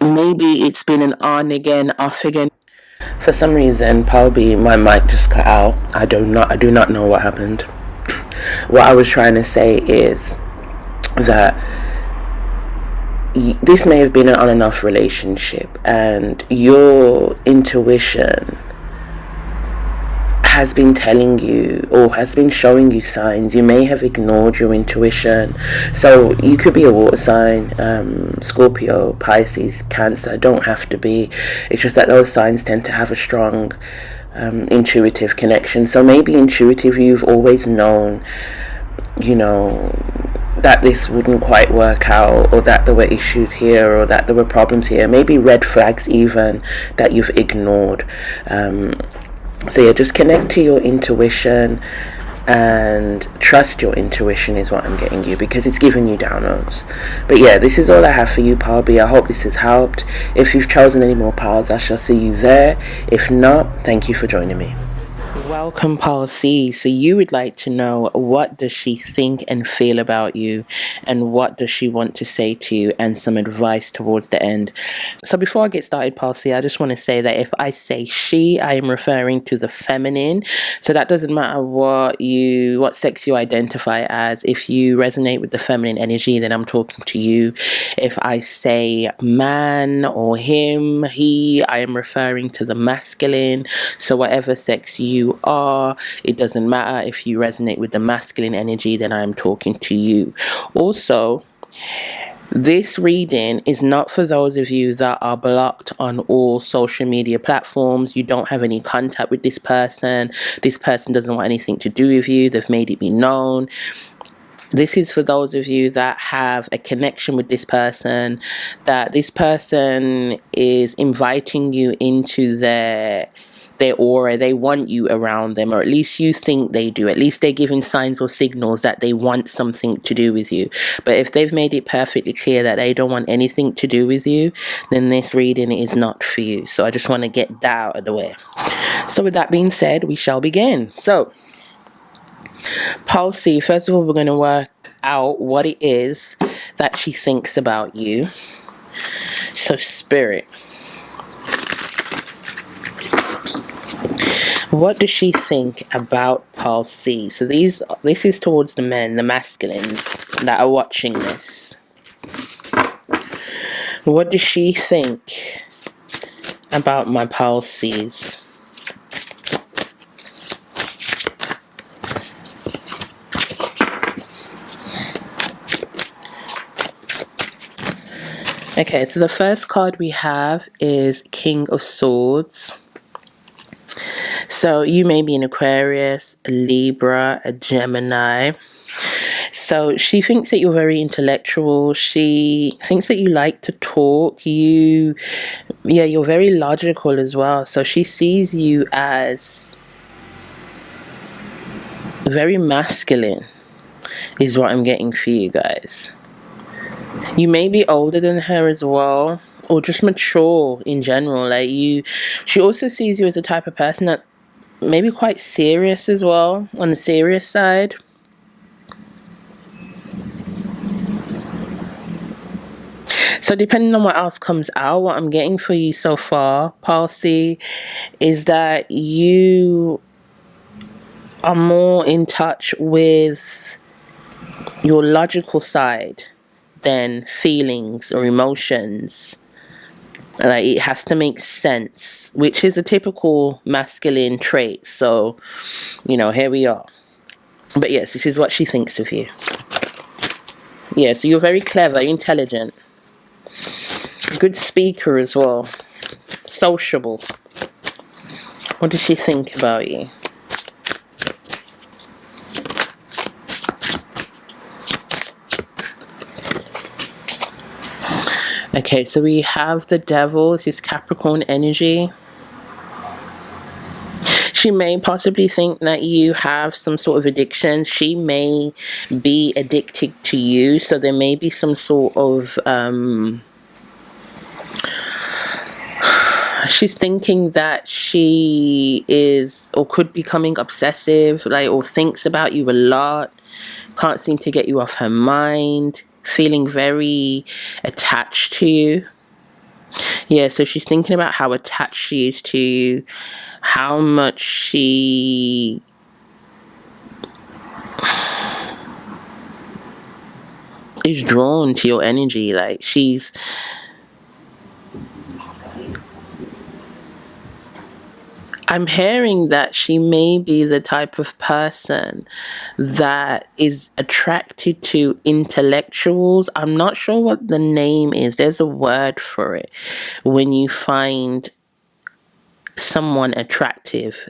Maybe it's been an on again, off again. For some reason, Pole B, my mic just cut out. I do not know what happened. What I was trying to say is that this may have been an on and off relationship, and your intuition has been telling you or has been showing you signs. You may have ignored your intuition. So you could be a water sign, Scorpio, Pisces, Cancer. Don't have to be. It's just that those signs tend to have a strong intuitive connection. So maybe intuitive, you've always known, that this wouldn't quite work out, or that there were issues here, or that there were problems here. Maybe red flags even that you've ignored. So yeah, just connect to your intuition and trust your intuition is what I'm getting you, because it's giving you downloads. But yeah, this is all I have for you, Pole B. I hope this has helped. If you've chosen any more piles, I shall see you there. If not, thank you for joining me. Welcome, Pole C. So you would like to know, what does she think and feel about you, and what does she want to say to you, and some advice towards the end. So before I get started, Pole C, I just want to say that if I say she, I am referring to the feminine. So that doesn't matter what sex you identify as. If you resonate with the feminine energy, then I'm talking to you. If I say man or him, he, I am referring to the masculine. So whatever sex you are, it doesn't matter. If you resonate with the masculine energy, then I'm talking to you. Also, this reading is not for those of you that are blocked on all social media platforms. You don't have any contact with this person. This person doesn't want anything to do with you. They've made it be known. This is for those of you that have a connection with this person, that this person is inviting you into their their aura. They want you around them, or at least you think they do. At least they're giving signs or signals that they want something to do with you. But if they've made it perfectly clear that they don't want anything to do with you, then this reading is not for you. So I just want to get that out of the way. So with that being said, we shall begin. So Pulse C, first of all, we're going to work out what it is that she thinks about you. So Spirit, what does she think about Pulse C? So this is towards the men, the masculines that are watching this. What does she think about my Pulse Cs? Okay, so the first card we have is King of Swords. So you may be an Aquarius, a Libra, a Gemini. So she thinks that you're very intellectual. She thinks that you like to talk. You're very logical as well. So she sees you as very masculine, is what I'm getting for you guys. You may be older than her as well, or just mature in general. Like she also sees you as a type of person that maybe quite serious as well, on the serious side. So depending on what else comes out, what I'm getting for you so far, Palsy, is that you are more in touch with your logical side than feelings or emotions. Like, it has to make sense, which is a typical masculine trait. So, here we are. But yes, this is what she thinks of you. Yeah, so you're very clever, intelligent, good speaker as well, sociable. What does she think about you? Okay, so we have the Devil. This is Capricorn energy. She may possibly think that you have some sort of addiction. She may be addicted to you. So there may be some sort of... she's thinking that she is or could be becoming obsessive, or thinks about you a lot. Can't seem to get you off her mind. Feeling very attached to you. Yeah, so she's thinking about how attached she is to you, how much she is drawn to your energy. Like, I'm hearing that she may be the type of person that is attracted to intellectuals. I'm not sure what the name is. There's a word for it. When you find someone attractive,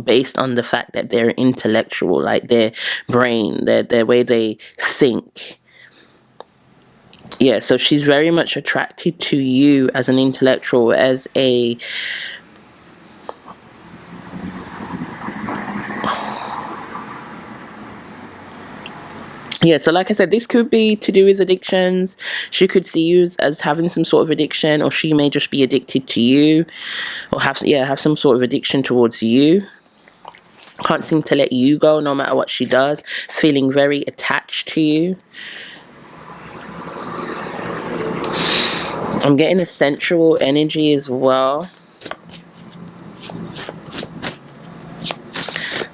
based on the fact that they're intellectual, like their brain, their way they think. Yeah, so she's very much attracted to you as an intellectual, as a... Yeah, so like I said, this could be to do with addictions. She could see you as having some sort of addiction, or she may just be addicted to you, or have some sort of addiction towards you. Can't seem to let you go no matter what she does. Feeling very attached to you. I'm getting a sensual energy as well.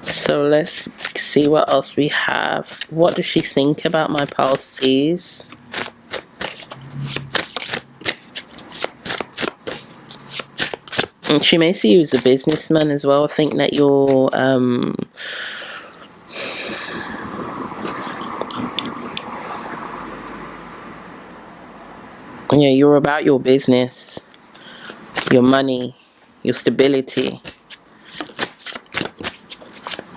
So let's see what else we have. What does she think about my Pulses? And she may see you as a businessman as well. Think that you're you're about your business, your money, your stability.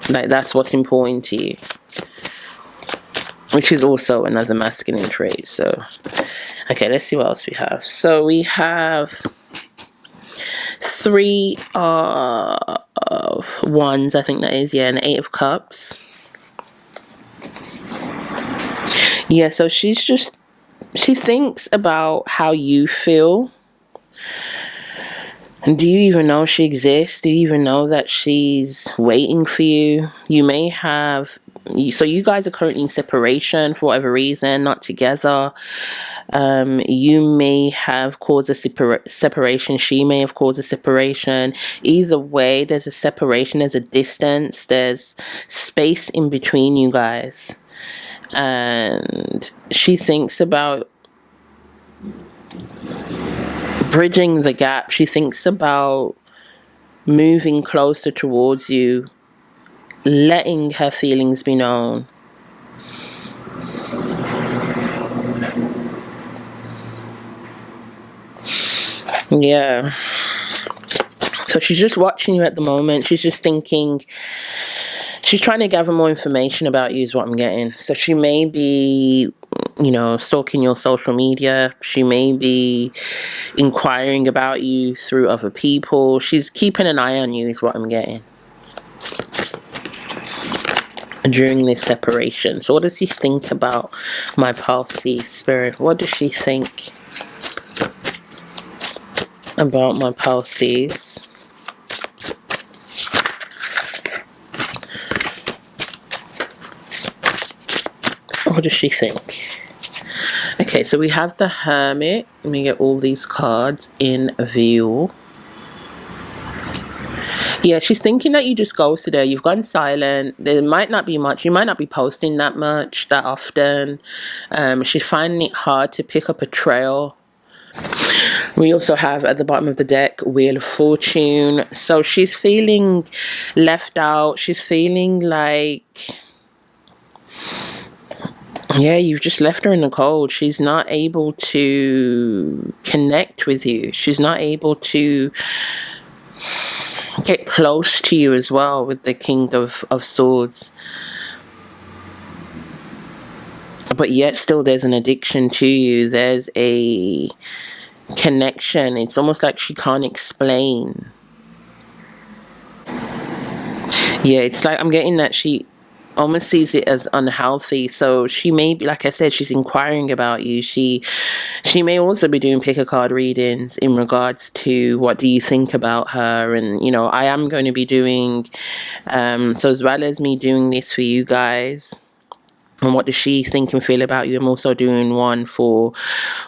Like, that's what's important to you, which is also another masculine trait. So, okay, let's see what else we have. So we have Three of Wands, I think that is, yeah, and Eight of Cups. Yeah, so she thinks about how you feel. And do you even know she exists? Do you even know that she's waiting for you? You may have... So you guys are currently in separation for whatever reason, not together. You may have caused a separation. She may have caused a separation. Either way, there's a separation. There's a distance. There's space in between you guys. And she thinks about bridging the gap. She thinks about moving closer towards you, letting her feelings be known. Yeah. So she's just watching you at the moment. She's just thinking, she's trying to gather more information about you is what I'm getting. So she may be, stalking your social media. She may be inquiring about you through other people. She's keeping an eye on you is what I'm getting during this separation. So what does she think about my Palsy Spirit? What does she think about my Palsies? What does she think? Okay, so we have the Hermit. Let me get all these cards in view. Yeah, she's thinking that you just ghosted her. You've gone silent. There might not be much. You might not be posting that much, that often. She's finding it hard to pick up a trail. We also have at the bottom of the deck, Wheel of Fortune. So she's feeling left out. She's feeling like... yeah, you've just left her in the cold. She's not able to connect with you. She's not able to get close to you as well with the King of Swords. But yet still there's an addiction to you. There's a connection. It's almost like she can't explain. Yeah, it's like I'm getting that she almost sees it as unhealthy. So she may be, like I said, she's inquiring about you. She may also be doing pick a card readings in regards to what do you think about her. And I am going to be doing so as well as me doing this for you guys, and what does she think and feel about you, I'm also doing one for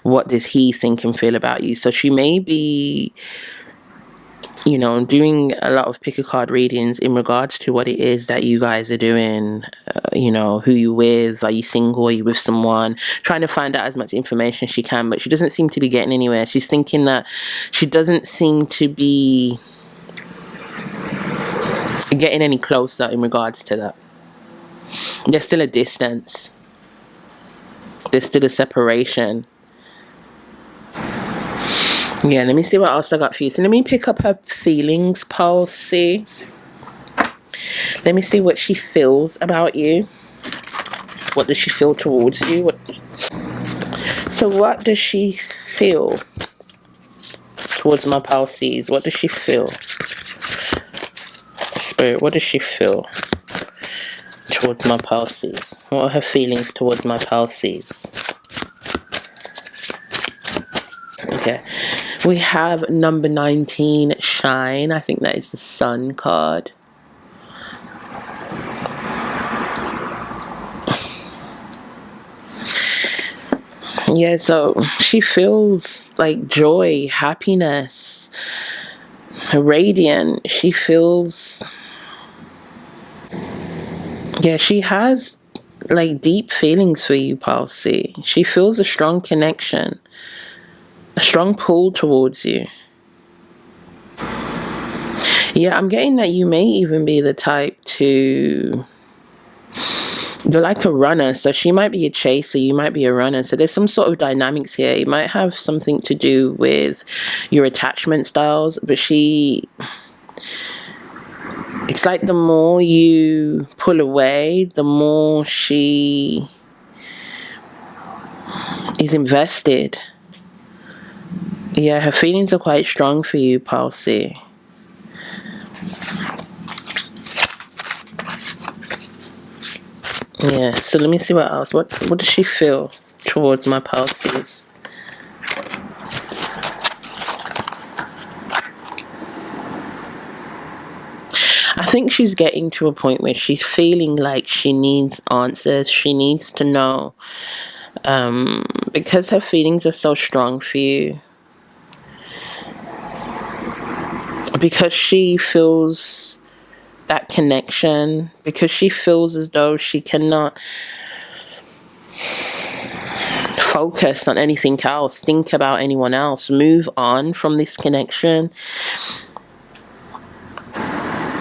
what does he think and feel about you. So she may be doing a lot of pick a card readings in regards to what it is that you guys are doing, who you with, are you single, are you with someone, trying to find out as much information as she can. But she doesn't seem to be getting anywhere. She's thinking that she doesn't seem to be getting any closer in regards to that. There's still a distance. There's still a separation. Yeah, let me see what else I got for you. So let me pick up her feelings, Palsy. Let me see what she feels about you. What does she feel towards you? So what does she feel towards my Palsies? What does she feel? Spirit, what does she feel towards my Palsies? What are her feelings towards my Palsies? Okay. We have number 19, Shine. I think that is the Sun card. Yeah, so she feels like joy, happiness, radiant. She feels... yeah, she has like deep feelings for you, Palsy. She feels a strong connection. A strong pull towards you. Yeah, I'm getting that you may even be the type to... you're like a runner, so she might be a chaser, you might be a runner. So there's some sort of dynamics here. It might have something to do with your attachment styles, but it's like the more you pull away, the more she is invested. Yeah, her feelings are quite strong for you, Palsy. Yeah, so let me see what else. What does she feel towards my Palsies? I think she's getting to a point where she's feeling like she needs answers. She needs to know. Because her feelings are so strong for you. Because she feels that connection. Because she feels as though she cannot focus on anything else, think about anyone else, move on from this connection.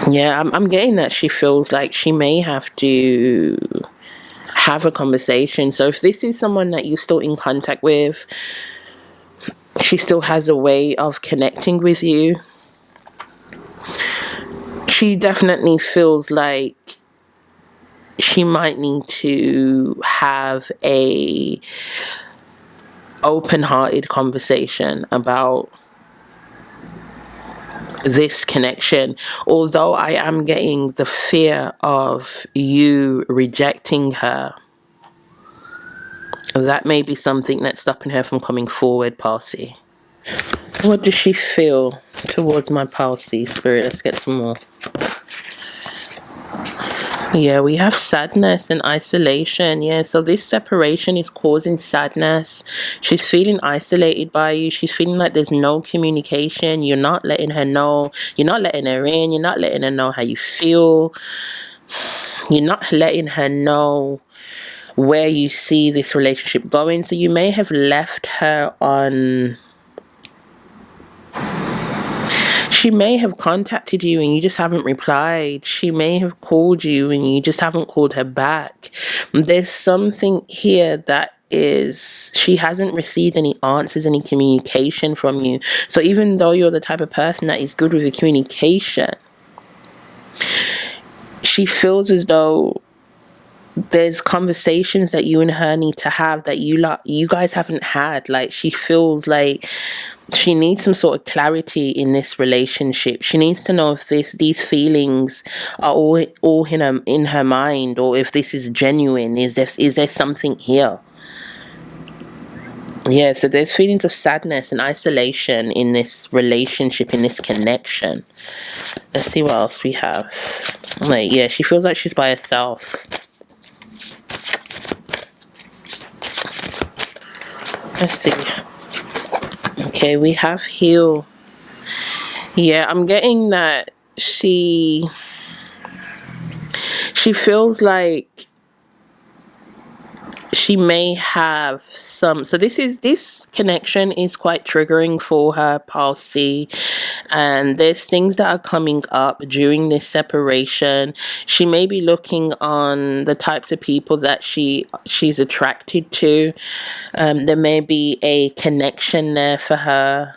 Yeah, I'm getting that she feels like she may have to have a conversation. So if this is someone that you're still in contact with, she still has a way of connecting with you. She definitely feels like she might need to have a open-hearted conversation about this connection, although I am getting the fear of you rejecting her. That may be something that's stopping her from coming forward, Palsy. What does she feel towards my Palsy, Spirit? Let's get some more. Yeah, we have sadness and isolation. Yeah, so this separation is causing sadness. She's feeling isolated by you. She's feeling like there's no communication. You're not letting her know. You're not letting her in. You're not letting her know how you feel. You're not letting her know where you see this relationship going. So you may have left her on... She may have contacted you and you just haven't replied. She may have called you and you just haven't called her back. There's something here that is, she hasn't received any answers, any communication from you. So even though you're the type of person that is good with the communication, she feels as though there's conversations that you and her need to have that you guys haven't had. Like, she feels like she needs some sort of clarity in this relationship. She needs to know if these feelings are all in her mind, or if this is genuine. Is there something here? Yeah, so there's feelings of sadness and isolation in this relationship, in this connection. Let's see what else we have. Like, yeah, she feels like she's by herself. Let's see. Okay, we have heal. Yeah, I'm getting that she feels like she may have some... So this connection is quite triggering for her, Palsy, and there's things that are coming up during this separation. She may be looking on the types of people that she's attracted to. There may be a connection there for her.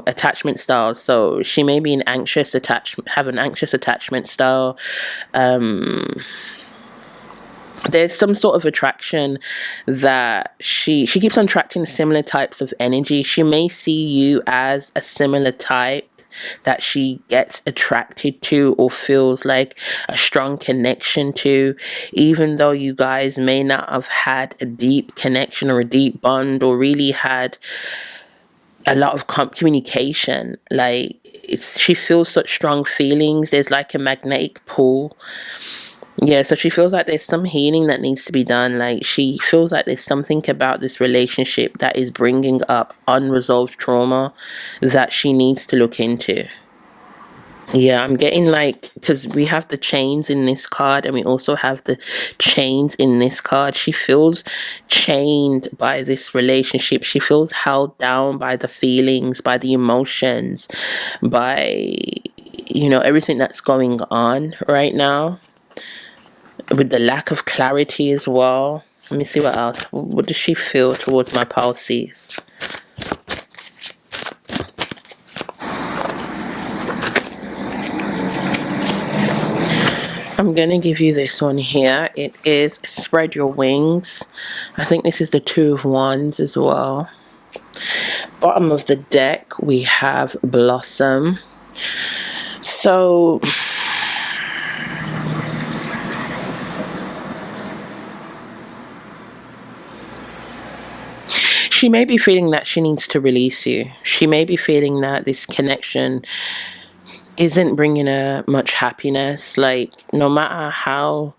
Attachment styles. So she may be have an anxious attachment style. There's some sort of attraction that she keeps on attracting similar types of energy. She may see you as a similar type that she gets attracted to or feels like a strong connection to, even though you guys may not have had a deep connection or a deep bond or really had a lot of communication. Like, she feels such strong feelings. There's like a magnetic pull. Yeah, so she feels like there's some healing that needs to be done. Like, she feels like there's something about this relationship that is bringing up unresolved trauma that she needs to look into. Yeah, I'm getting like, because we have the chains in this card and we also have the chains in this card. She feels chained by this relationship. She feels held down by the feelings, by the emotions, by, everything that's going on right now. With the lack of clarity as well. Let me see what else. What does she feel towards my Palsies? I'm going to give you this one here. It is Spread Your Wings. I think this is the Two of Wands as well. Bottom of the deck, we have Blossom. So she may be feeling that she needs to release you. She may be feeling that this connection isn't bringing her much happiness. Like, no matter how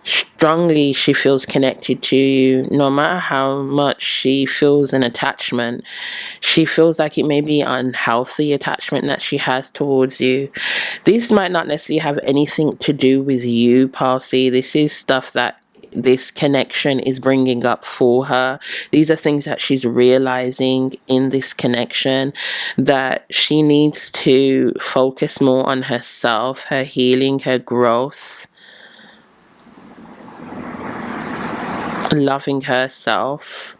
strongly she feels connected to you, no matter how much she feels an attachment, she feels like it may be unhealthy attachment that she has towards you. This might not necessarily have anything to do with you, Parsi. This is stuff that this connection is bringing up for her. These are things that she's realizing in this connection, that she needs to focus more on herself, her healing, her growth, loving herself.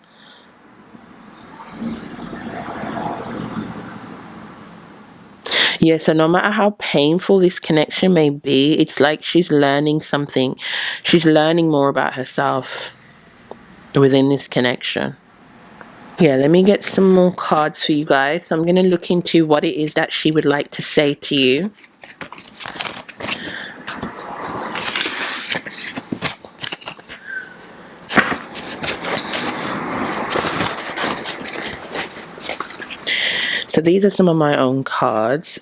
Yeah, so no matter how painful this connection may be, it's like she's learning something. She's learning more about herself within this connection. Yeah, let me get some more cards for you guys. So I'm going to look into what it is that she would like to say to you. So these are some of my own cards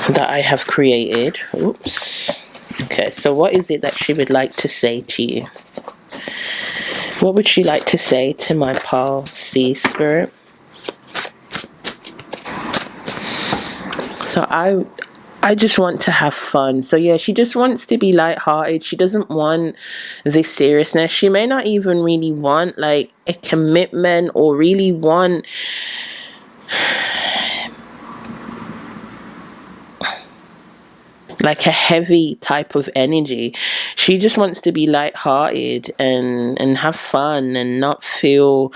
that I have created. Oops. Okay, so what is it that she would like to say to you? What would she like to say to my Parsi spirit? So I just want to have fun. So yeah, she just wants to be lighthearted. She doesn't want this seriousness. She may not even really want like a commitment or really want like a heavy type of energy. She just wants to be lighthearted and have fun and not feel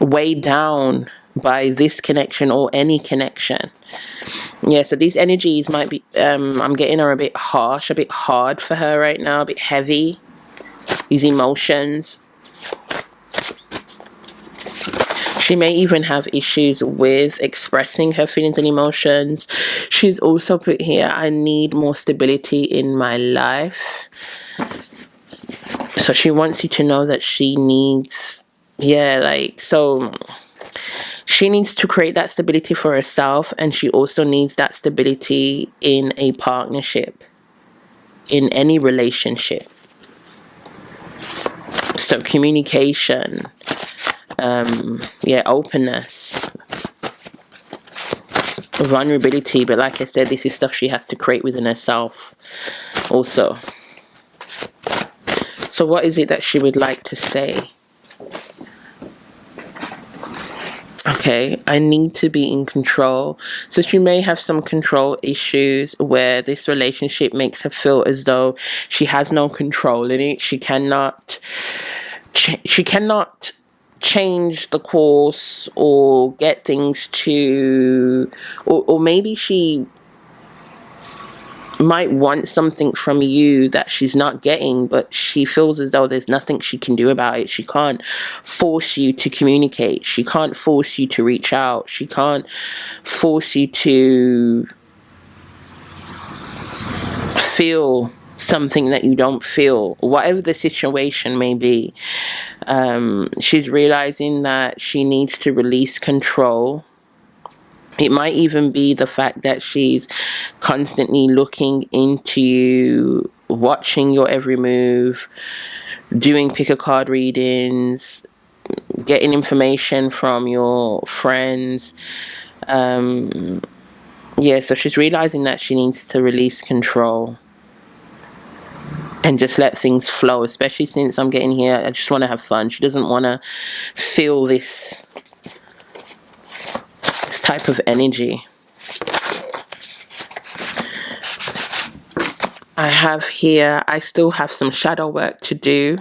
weighed down by this connection or any connection. Yeah, so these energies might be, I'm getting are a bit harsh, a bit hard for her right now, a bit heavy. These emotions. She may even have issues with expressing her feelings and emotions. She's also put here, I need more stability in my life. So she wants you to know that she needs, she needs to create that stability for herself, and she also needs that stability in a partnership, in any relationship. So communication, openness, vulnerability. But like I said, this is stuff she has to create within herself also. So what is it that she would like to say? Okay, I need to be in control. So she may have some control issues where this relationship makes her feel as though she has no control in it. She cannot change the course or get things to, or maybe she might want something from you that she's not getting, but she feels as though there's nothing she can do about it. She can't force you to communicate. She can't force you to reach out. She can't force you to feel something that you don't feel, whatever the situation may be. She's realizing that she needs to release control. It might even be the fact that she's constantly looking into you, watching your every move, doing pick a card readings, getting information from your friends. So she's realizing that she needs to release control and just let things flow, especially since I'm getting here, I just want to have fun. She doesn't want to feel this type of energy. I have here, I still have some shadow work to do.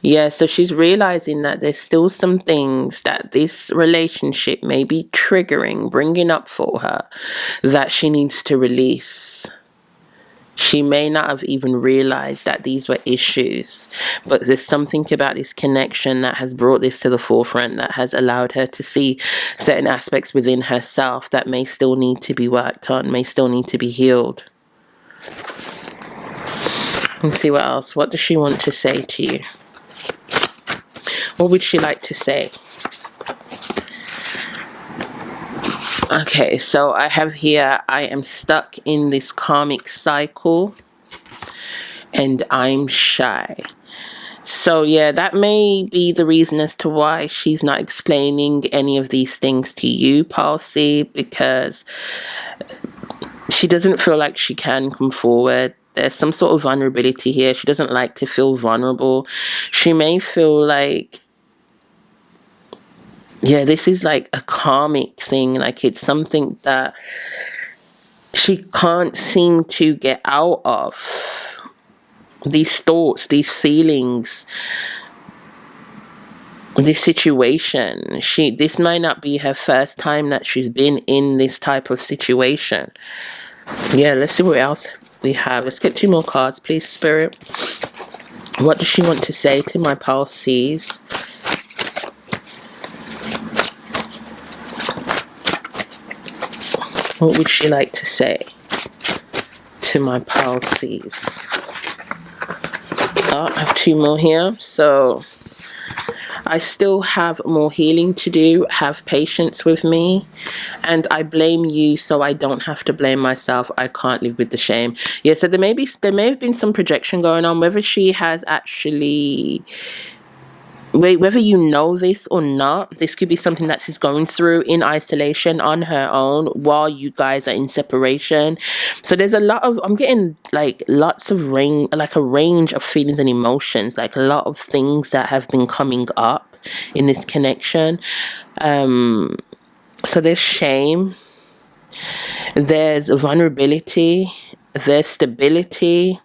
Yeah, so she's realizing that there's still some things that this relationship may be triggering, bringing up for her, that she needs to release. She may not have even realized that these were issues, but there's something about this connection that has brought this to the forefront, that has allowed her to see certain aspects within herself that may still need to be worked on, may still need to be healed. Let's see what else. What does she want to say to you? What would she like to say? Okay, so I have here, I am stuck in this karmic cycle and I'm shy. So yeah, that may be the reason as to why she's not explaining any of these things to you, Palsy, because she doesn't feel like she can come forward. There's some sort of vulnerability here. She doesn't like to feel vulnerable. She may feel like, yeah, this is like a karmic thing. Like it's something that she can't seem to get out of. These thoughts, these feelings, this situation. This might not be her first time that she's been in this type of situation. Yeah, let's see what else we have. Let's get 2 more cards, please, Spirit. What does she want to say to my Palsies? What would she like to say to my Palsies? Oh, I have 2 more here. So I still have more healing to do. Have patience with me. And I blame you so I don't have to blame myself. I can't live with the shame. Yeah, so there may have been some projection going on. Whether she has actually... whether you know this or not, this could be something that she's going through in isolation on her own while you guys are in separation. So there's a lot of, I'm getting like lots of a range of feelings and emotions, like a lot of things that have been coming up in this connection. So there's shame, there's vulnerability, there's stability,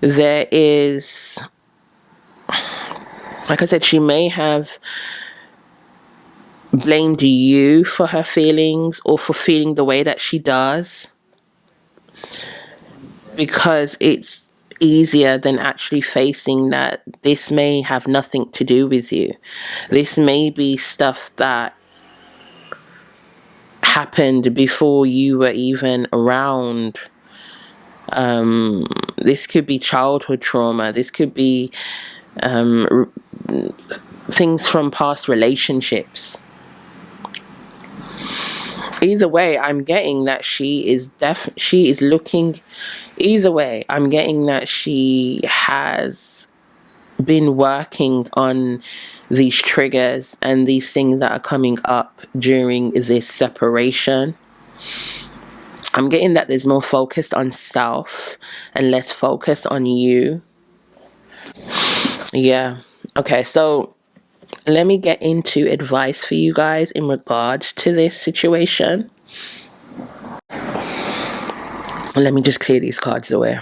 there is... Like I said, she may have blamed you for her feelings or for feeling the way that she does, because it's easier than actually facing that this may have nothing to do with you. This may be stuff that happened before you were even around. This could be childhood trauma. This could be things from past relationships. Either way, I'm getting that she is looking. Either way, I'm getting that she has been working on these triggers and these things that are coming up during this separation. I'm getting that there's more focus on self and less focus on you. Yeah. Okay, so let me get into advice for you guys in regards to this situation. Let me just clear these cards away.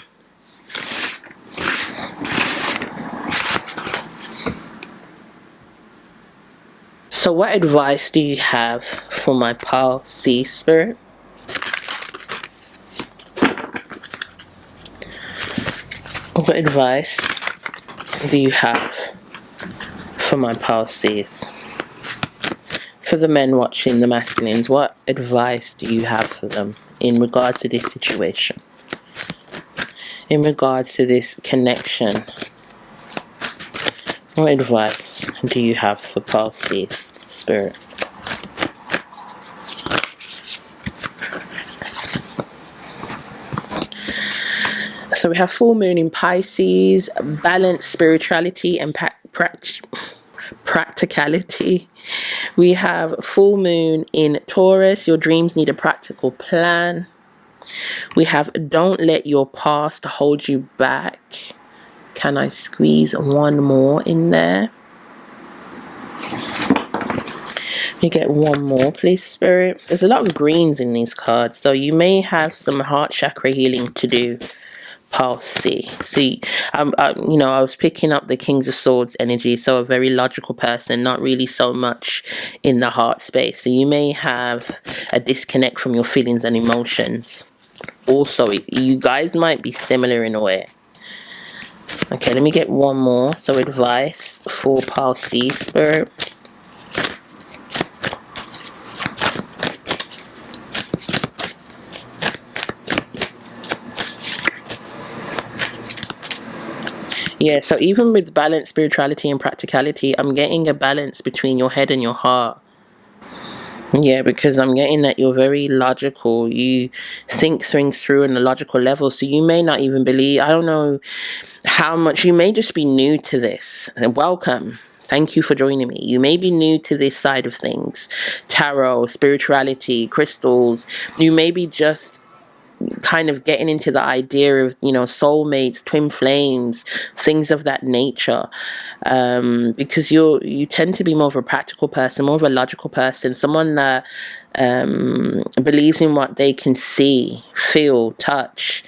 So what advice do you have for my Palsy Spirit? What advice do you have for my Palsies? For the men watching, the masculines, what advice do you have for them in regards to this situation? In regards to this connection? What advice do you have for Palsies, Spirit? So we have full moon in Pisces, balanced spirituality and practicality. We have full moon in Taurus, your dreams need a practical plan. We have don't let your past hold you back. Can I squeeze one more in there? You get one more, please, Spirit. There's a lot of greens in these cards, so you may have some heart chakra healing to do. Palsy. See, I was picking up the Kings of Swords energy, so a very logical person, not really so much in the heart space. So you may have a disconnect from your feelings and emotions. also, you guys might be similar in a way. Okay, let me get one more. So advice for Pile C, Spirit. Yeah, so even with balance, spirituality, and practicality, I'm getting a balance between your head and your heart. Yeah, because I'm getting that you're very logical. You think things through on a logical level. So you may not even believe, I don't know how much, you may just be new to this. And welcome. Thank you for joining me. You may be new to this side of things. Tarot, spirituality, crystals. You may be just kind of getting into the idea of, you know, soulmates, twin flames, things of that nature, because you tend to be more of a practical person, more of a logical person, someone that believes in what they can see, feel, touch.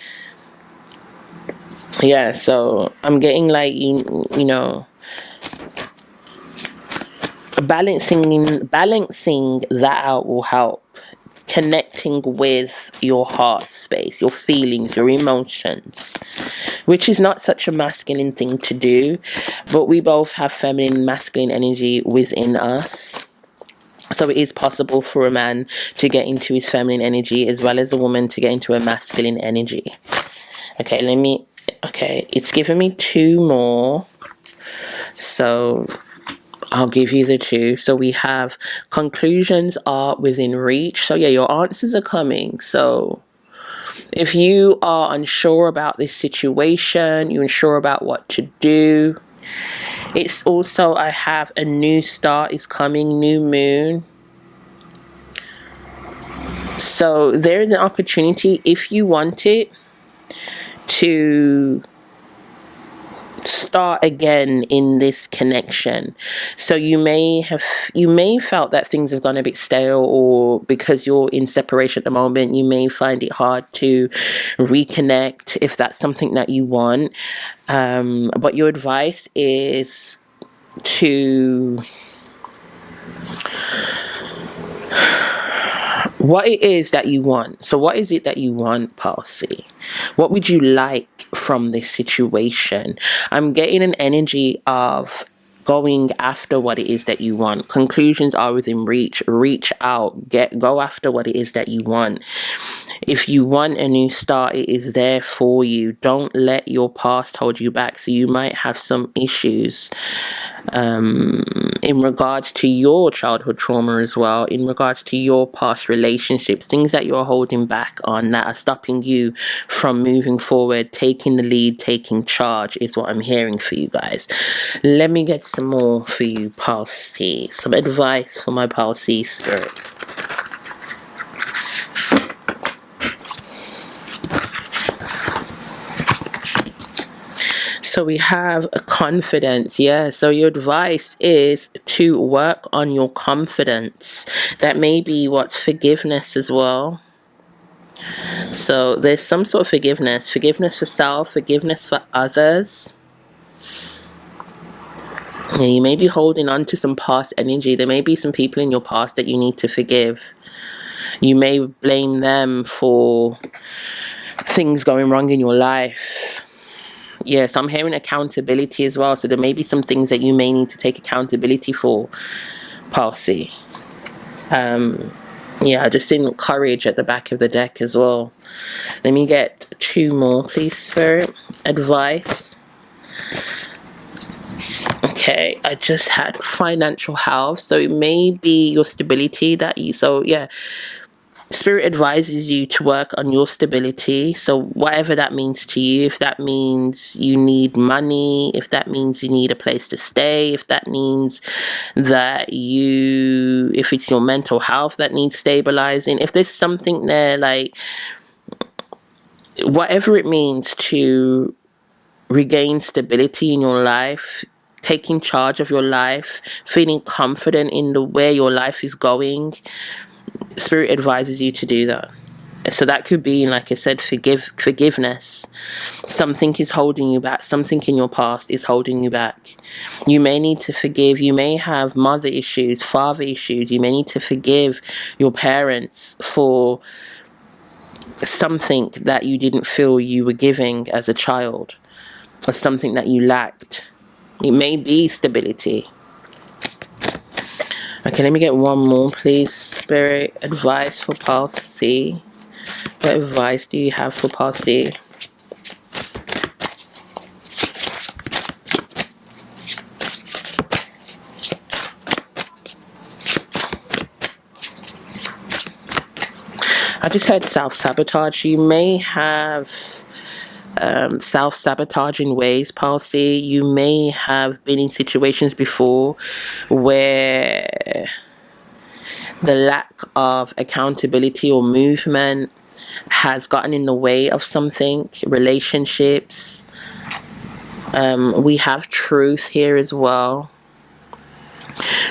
Yeah, so I'm getting like, you know, balancing that out will help. Connecting with your heart space, your feelings, your emotions, which is not such a masculine thing to do, but we both have feminine and masculine energy within us. So it is possible for a man to get into his feminine energy as well as a woman to get into a masculine energy. Okay, it's given me two more. So I'll give you the two. So we have conclusions are within reach. So yeah, your answers are coming. So if you are unsure about this situation, you're unsure about what to do. It's also, I have a new start is coming, new moon. So there is an opportunity, if you want it, to start again in this connection. So you may felt that things have gone a bit stale, or because you're in separation at the moment, you may find it hard to reconnect if that's something that you want. But your advice is to what it is that you want. So what is it that you want, Palsy? What would you like from this situation? I'm getting an energy of going after what it is that you want. Conclusions are within reach. Reach out. Go after what it is that you want. If you want a new start, it is there for you. Don't let your past hold you back. So you might have some issues in regards to your childhood trauma as well, in regards to your past relationships, things that you're holding back on that are stopping you from moving forward, taking the lead, taking charge is what I'm hearing for you guys. Let me get some more for you, Pulse C. Some advice for my Pulse C spirit. So we have a confidence. Yeah, so your advice is to work on your confidence. That may be what's forgiveness as well. So there's some sort of forgiveness for self, forgiveness for others. Yeah, you may be holding on to some past energy. There may be some people in your past that you need to forgive. You may blame them for things going wrong in your life. Yes, I'm hearing accountability as well. So there may be some things that you may need to take accountability for, Palsy. Yeah, just seen courage at the back of the deck as well. Let me get two more, please, Spirit. Advice. Okay, I just had financial health. So it may be your stability that you... So yeah, Spirit advises you to work on your stability. So whatever that means to you, if that means you need money, if that means you need a place to stay, if that means that if it's your mental health that needs stabilizing, if there's something there, like whatever it means to regain stability in your life, taking charge of your life, feeling confident in the way your life is going, Spirit advises you to do that. So that could be, like I said, forgiveness. Something is holding you back. Something in your past is holding you back. You may need to forgive. You may have mother issues, father issues. You may need to forgive your parents for something that you didn't feel you were giving as a child, or something that you lacked. It may be stability. Okay, let me get one more, please. Spirit, advice for Pile C. What advice do you have for Pile C? I just heard self-sabotage. You may have self-sabotaging ways, Pile C. You may have been in situations before where the lack of accountability or movement has gotten in the way of something. Relationships. We have truth here as well.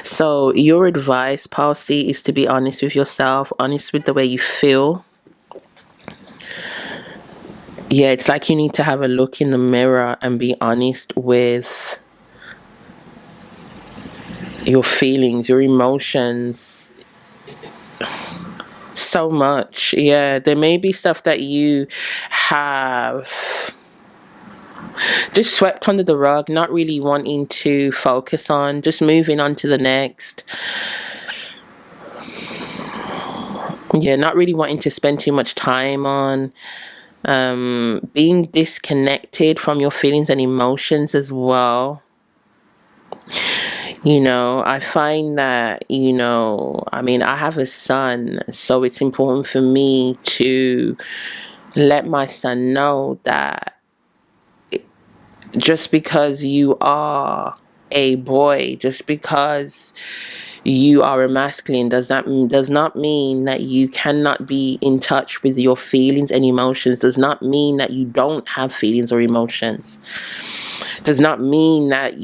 So your advice, Pile C, is to be honest with yourself, honest with the way you feel. Yeah, it's like you need to have a look in the mirror and be honest with your feelings, your emotions. So much. Yeah, there may be stuff that you have just swept under the rug, not really wanting to focus on, just moving on to the next. Yeah, not really wanting to spend too much time on. Being disconnected from your feelings and emotions as well. I find that, I have a son, so it's important for me to let my son know that just because you are a boy, just because you are a masculine, does not mean that you cannot be in touch with your feelings and emotions. Does not mean that you don't have feelings or emotions. Does not mean that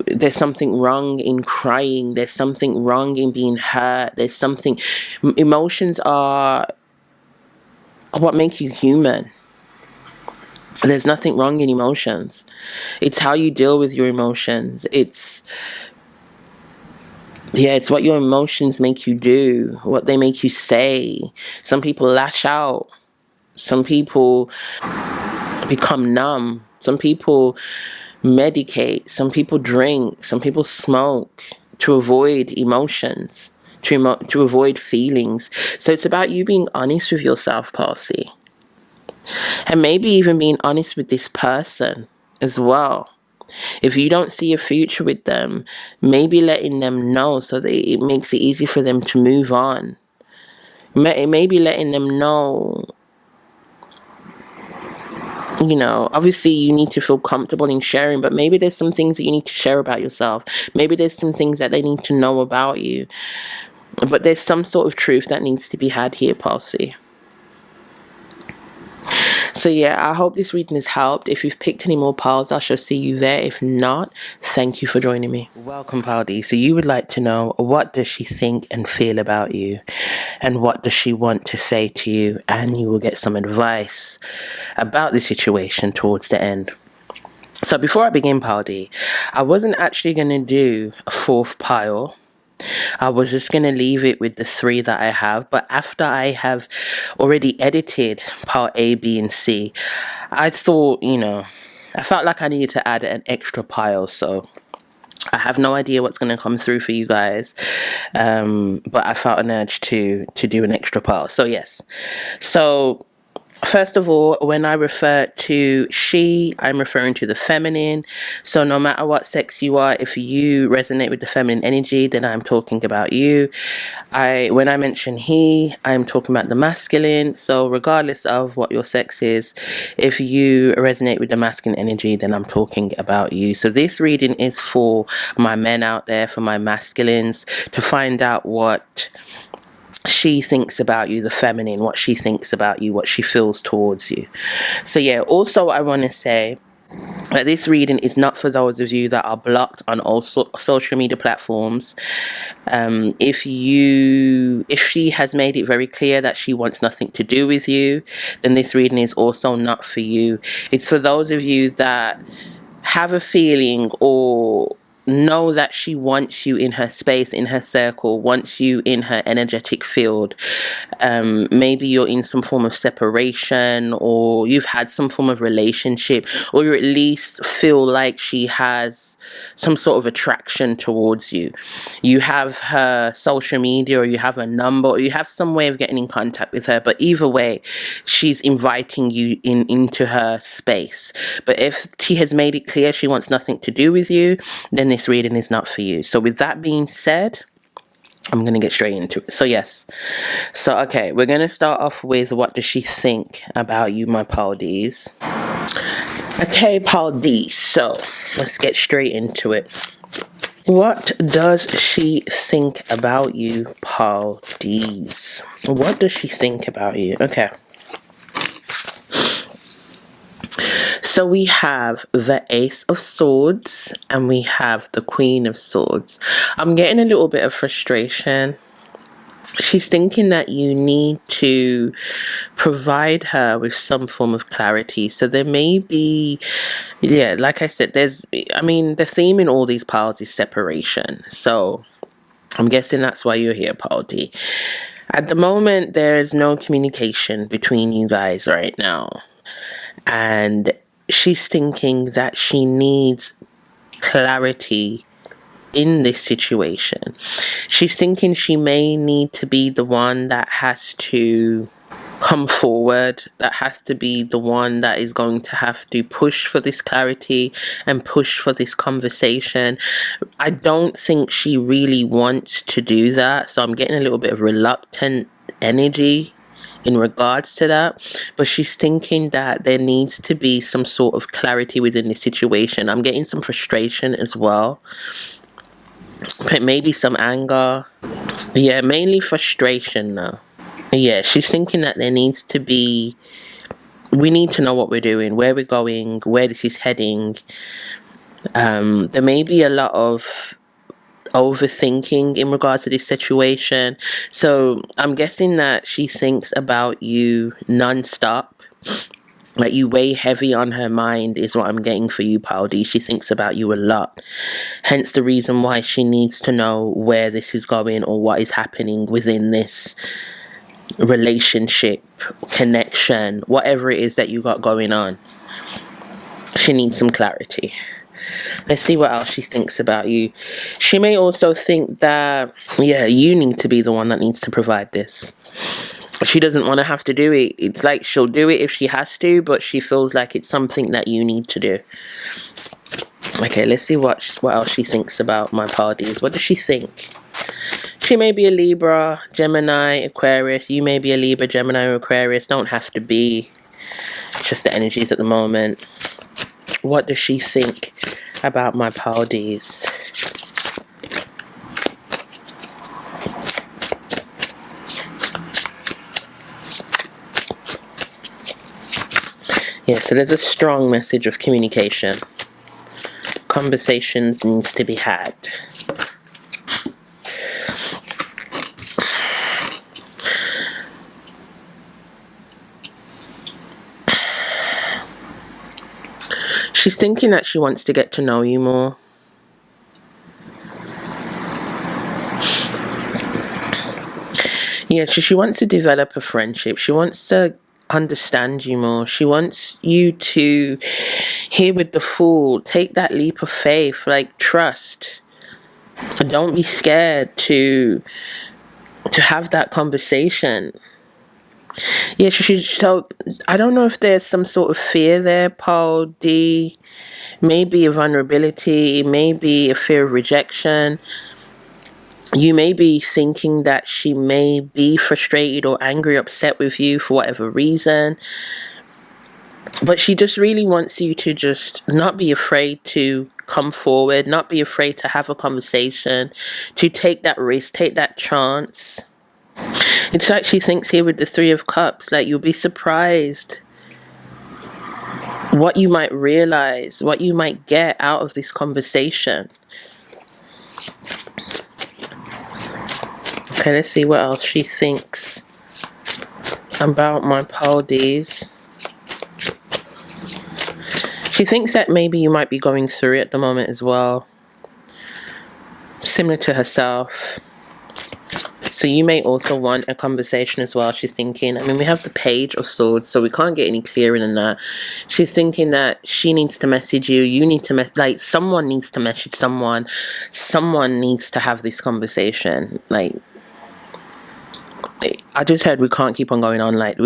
there's something wrong in crying. There's something wrong in being hurt. Emotions are what make you human. There's nothing wrong in emotions. It's how you deal with your emotions. It's what your emotions make you do, what they make you say. Some people lash out. Some people become numb. Some people medicate. Some people drink. Some people smoke to avoid emotions, to avoid feelings. So it's about you being honest with yourself, Pile C. And maybe even being honest with this person as well. If you don't see a future with them, maybe letting them know so that it makes it easy for them to move on. Maybe letting them know, obviously you need to feel comfortable in sharing, but maybe there's some things that you need to share about yourself. Maybe there's some things that they need to know about you. But there's some sort of truth that needs to be had here, Pile C. So yeah, I hope this reading has helped. If you've picked any more piles, I shall see you there. If not, thank you for joining me. Welcome, Pile D. So you would like to know, what does she think and feel about you? And what does she want to say to you? And you will get some advice about the situation towards the end. So before I begin, Pile D, I wasn't actually going to do a fourth pile. I was just going to leave it with the 3 that I have. But after I have already edited pile A, B, and C, I thought, I felt like I needed to add an extra pile. So I have no idea what's going to come through for you guys. But I felt an urge to do an extra pile. So yes. So first of all, when I refer to she, I'm referring to the feminine. So no matter what sex you are, if you resonate with the feminine energy, then I'm talking about you. When I mention he, I'm talking about the masculine. So regardless of what your sex is, if you resonate with the masculine energy, then I'm talking about you. So this reading is for my men out there, for my masculines, to find out what she thinks about you, the feminine, what she thinks about you, what she feels towards you. So yeah, also I want to say that this reading is not for those of you that are blocked on all social media platforms. If she has made it very clear that she wants nothing to do with you, then this reading is also not for you. It's for those of you that have a feeling or know that she wants you in her space, in her circle, wants you in her energetic field. Maybe you're in some form of separation, or you've had some form of relationship, or you at least feel like she has some sort of attraction towards you. You have her social media, or you have a number, or you have some way of getting in contact with her, but either way, she's inviting you into her space. But if she has made it clear she wants nothing to do with you, then this reading is not for you. So with that being said, I'm going to get straight into it. So yes. So, okay, we're going to start off with, what does she think about you, my Paul D's? Okay, Paul D. So let's get straight into it. What does she think about you, Paul D's? What does she think about you? Okay. So we have the Ace of Swords and we have the Queen of Swords. I'm getting a little bit of frustration. She's thinking that you need to provide her with some form of clarity. So there may be, yeah, like I said, the theme in all these piles is separation. So I'm guessing that's why you're here, Paul D. At the moment, there's no communication between you guys right now. And she's thinking that she needs clarity in this situation. She's thinking she may need to be the one that has to come forward, that has to be the one that is going to have to push for this clarity and push for this conversation. I don't think she really wants to do that, so I'm getting a little bit of reluctant energy in regards to that, but she's thinking that there needs to be some sort of clarity within the situation. I'm getting some frustration as well, but maybe some anger. Yeah, mainly frustration now. Yeah, she's thinking that there needs to be, we need to know what we're doing, where we're going, where this is heading. There may be a lot of overthinking in regards to this situation. So I'm guessing that she thinks about you non-stop. Like, you weigh heavy on her mind is what I'm getting for you, Paul D. She thinks about you a lot. Hence the reason why she needs to know where this is going or what is happening within this relationship, connection, whatever it is that you got going on. She needs some clarity. Let's see what else she thinks about you. She may also think that, yeah, you need to be the one that needs to provide this. She doesn't want to have to do it. It's like she'll do it if she has to, but she feels like it's something that you need to do. Okay, let's see what else she thinks about my parties. What does she think? She may be a Libra, Gemini, Aquarius. You may be a Libra, Gemini, or Aquarius. Don't have to be. Just the energies at the moment. What does she think about my parties? Yeah, so there's a strong message of communication. Conversations needs to be had. She's thinking that she wants to get to know you more. Yeah, she wants to develop a friendship. She wants to understand you more. She wants you to, here with the Fool, take that leap of faith, like trust. Don't be scared to have that conversation. Yeah, so I don't know if there's some sort of fear there, Paul D. Maybe a vulnerability, maybe a fear of rejection. You may be thinking that she may be frustrated or angry, upset with you for whatever reason. But she just really wants you to just not be afraid to come forward, not be afraid to have a conversation, to take that risk, take that chance. It's like she thinks here with the Three of Cups, like you'll be surprised what you might realize, what you might get out of this conversation. Okay, let's see what else she thinks about my Paul D's. She thinks that maybe you might be going through it at the moment as well. similar to herself. So you may also want a conversation as well. She's thinking, I mean, we have the Page of Swords, so we can't get any clearer than that. She's thinking that she needs to message you. You need to like, someone needs to message someone. Someone needs to have this conversation. Like, I just heard we can't keep on going on like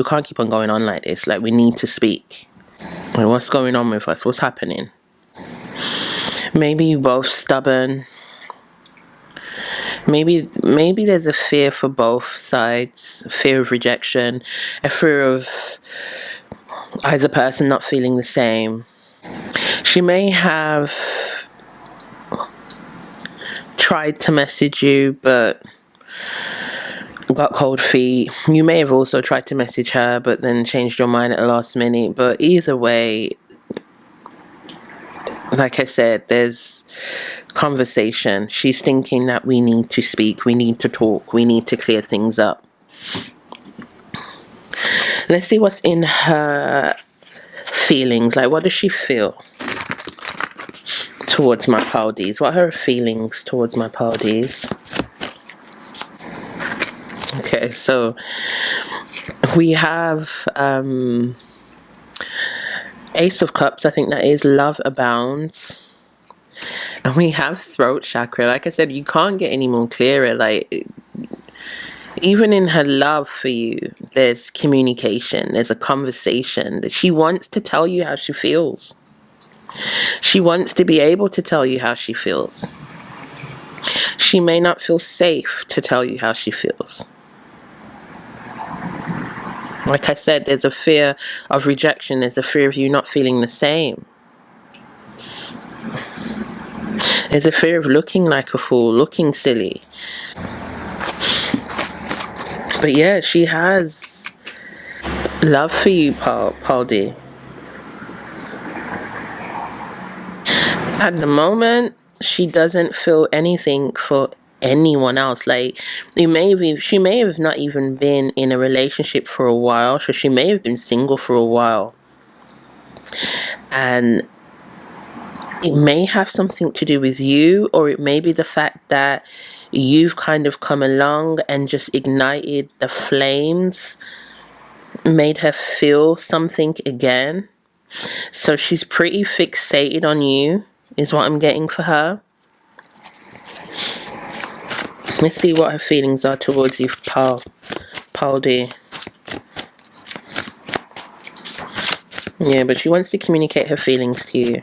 this. Like, we need to speak. Like, what's going on with us? What's happening? Maybe you're both stubborn. Maybe there's a fear for both sides, a fear of rejection, a fear of either person not feeling the same. She may have tried to message you but got cold feet. You may have also tried to message her but then changed your mind at the last minute. But either way, like I said, there's conversation. She's thinking that we need to speak, we need to talk, we need to clear things up. Let's see what's in her feelings. Like, what does she feel towards my Paldies? What are her feelings towards my Paldies? Okay, so we have Ace of Cups. I think that is love abounds. And we have throat chakra. Like I said, you can't get any more clearer. Like, even in her love for you, there's communication. There's a conversation. That she wants to tell you how she feels. She wants to be able to tell you how she feels. She may not feel safe to tell you how she feels. Like I said, there's a fear of rejection. There's a fear of you not feeling the same. There's a fear of looking like a fool, looking silly. But yeah, she has love for you, Paldi. At the moment, she doesn't feel anything for anyone else. Like, she may have not even been in a relationship for a while, so she may have been single for a while, and it may have something to do with you, or it may be the fact that you've kind of come along and just ignited the flames, made her feel something again. So she's pretty fixated on you, is what I'm getting for her. Let's see what her feelings are towards you, Paldi. Yeah, but she wants to communicate her feelings to you.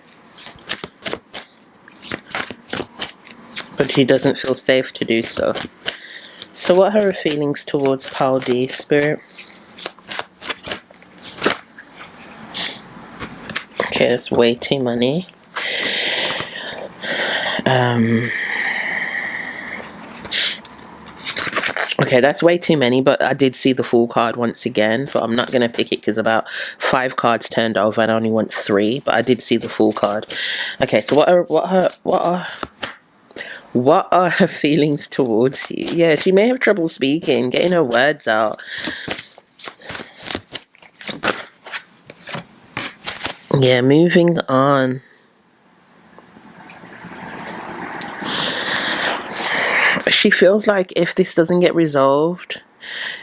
But she doesn't feel safe to do so. So what are her feelings towards Paldi, Spirit? Okay, that's way too many. Okay, that's way too many, but I did see the Fool card once again, but I'm not going to pick it because about 5 cards turned over and I only want 3, but I did see the Fool card. Okay, so what are her feelings towards you? Yeah, she may have trouble speaking, getting her words out. Yeah, moving on. She feels like if this doesn't get resolved,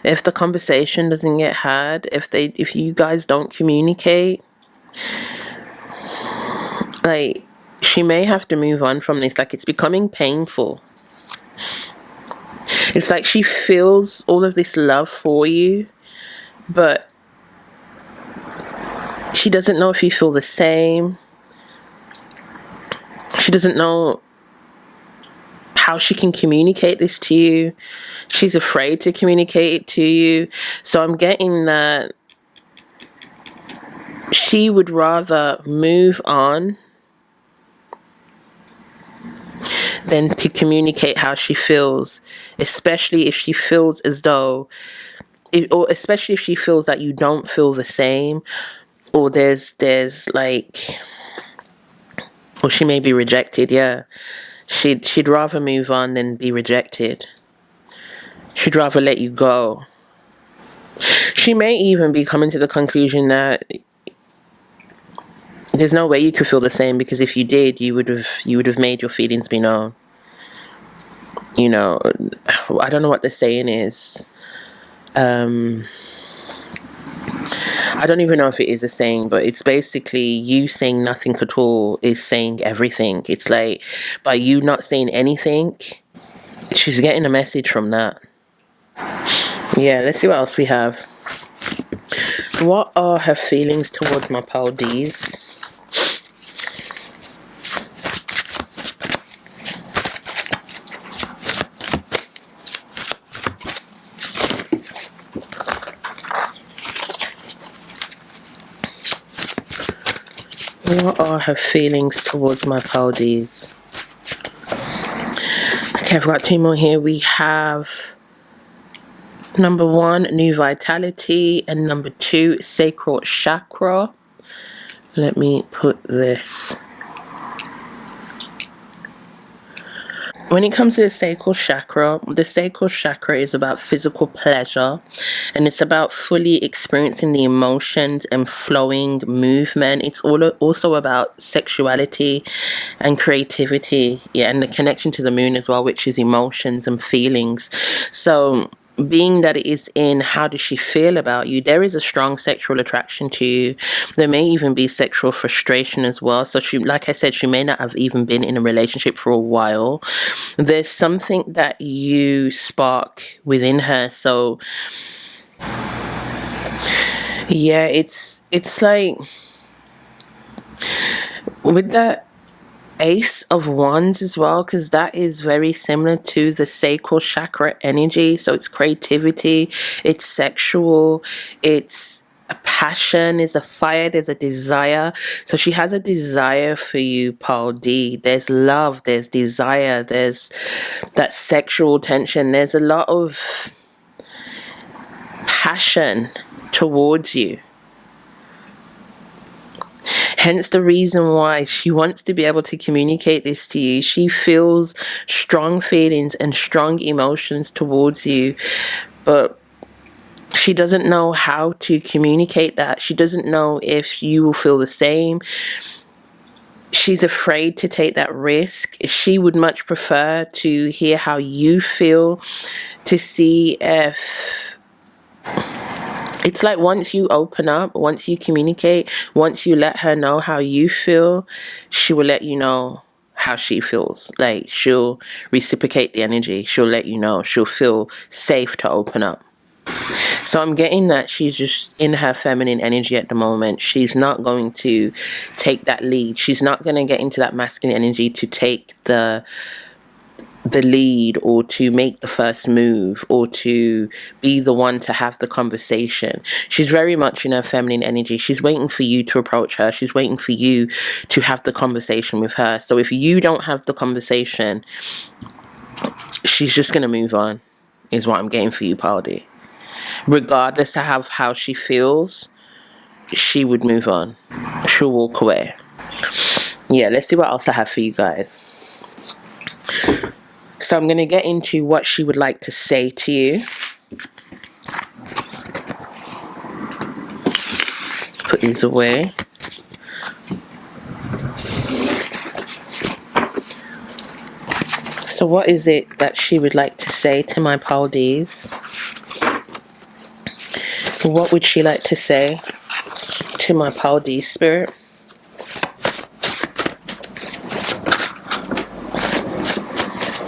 if the conversation doesn't get had, if you guys don't communicate, like, she may have to move on from this. Like, it's becoming painful. It's like she feels all of this love for you, but she doesn't know if you feel the same. She doesn't know how she can communicate this to you. She's afraid to communicate it to you. So I'm getting that she would rather move on than to communicate how she feels, especially if she feels as though, or especially if she feels that you don't feel the same, or there's like, or she may be rejected. Yeah, she'd rather move on than be rejected. She'd rather let you go. She may even be coming to the conclusion that there's no way you could feel the same, because if you did, you would have made your feelings be known. you know, I don't know what the saying is. I don't even know if it is a saying, but it's basically you saying nothing at all is saying everything. It's like, by you not saying anything, she's getting a message from that. Yeah, let's see what else we have. What are her feelings towards my pal D's? What are her feelings towards my pal D's? Okay, I've got two more here. We have number 1, new vitality, and number 2, sacral chakra. Let me put this. When it comes to the sacral chakra is about physical pleasure, and it's about fully experiencing the emotions and flowing movement. It's also about sexuality and creativity, yeah, and the connection to the moon as well, which is emotions and feelings. So being that it is in how does she feel about you, there is a strong sexual attraction to you. There may even be sexual frustration as well. So she, like I said, she may not have even been in a relationship for a while. There's something that you spark within her. So yeah, it's like with that Ace of Wands as well, because that is very similar to the sacral chakra energy. So it's creativity, it's sexual, it's a passion, is a fire, there's a desire. So she has a desire for you, Paul D. There's love, there's desire, there's that sexual tension, there's a lot of passion towards you. Hence the reason why she wants to be able to communicate this to you. She feels strong feelings and strong emotions towards you, but she doesn't know how to communicate that. She doesn't know if you will feel the same. She's afraid to take that risk. She would much prefer to hear how you feel, to see if... It's like once you open up, once you communicate, once you let her know how you feel, she will let you know how she feels. Like, she'll reciprocate the energy. She'll let you know. She'll feel safe to open up. So I'm getting that she's just in her feminine energy at the moment. She's not going to take that lead. She's not going to get into that masculine energy to take the lead or to make the first move or to be the one to have the conversation. She's very much in her feminine energy. She's waiting for you to approach her. She's waiting for you to have the conversation with her. So if you don't have the conversation, she's just going to move on, is what I'm getting for you, Paldi. Regardless of how she feels, she would move on. She'll walk away. Yeah, let's see what else I have for you guys. So I'm going to get into what she would like to say to you. Put these away. So what is it that she would like to say to my Paldies? What would she like to say to my Paldies spirit?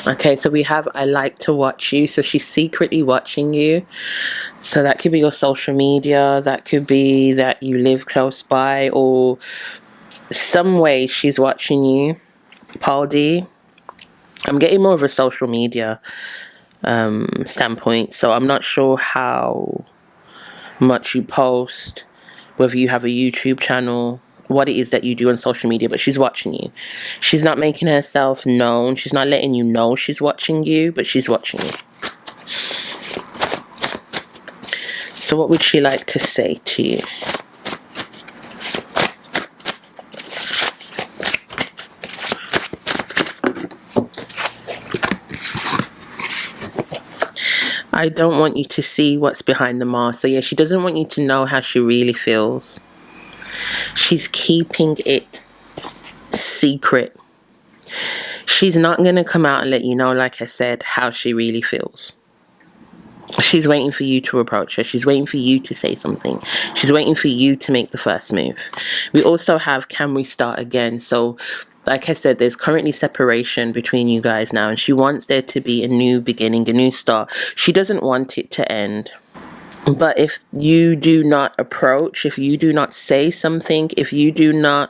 Okay, so we have I like to watch you. So she's secretly watching you. So that could be your social media. That could be that you live close by, or some way she's watching you, Paul D. I'm getting more of a social media standpoint. So I'm not sure how much you post, whether you have a YouTube channel, what it is that you do on social media, but she's watching you. She's not making herself known. She's not letting you know she's watching you, but she's watching you. So what would she like to say to you? I don't want you to see what's behind the mask. So yeah, she doesn't want you to know how she really feels. She's keeping it secret. she's not going to come out and let you know, like I said, how she really feels. She's waiting for you to approach her. She's waiting for you to say something. She's waiting for you to make the first move. We also have, can we start again? So, like I said, there's currently separation between you guys now, and she wants there to be a new beginning, a new start. She doesn't want it to end. But if you do not approach, if you do not say something, if you do not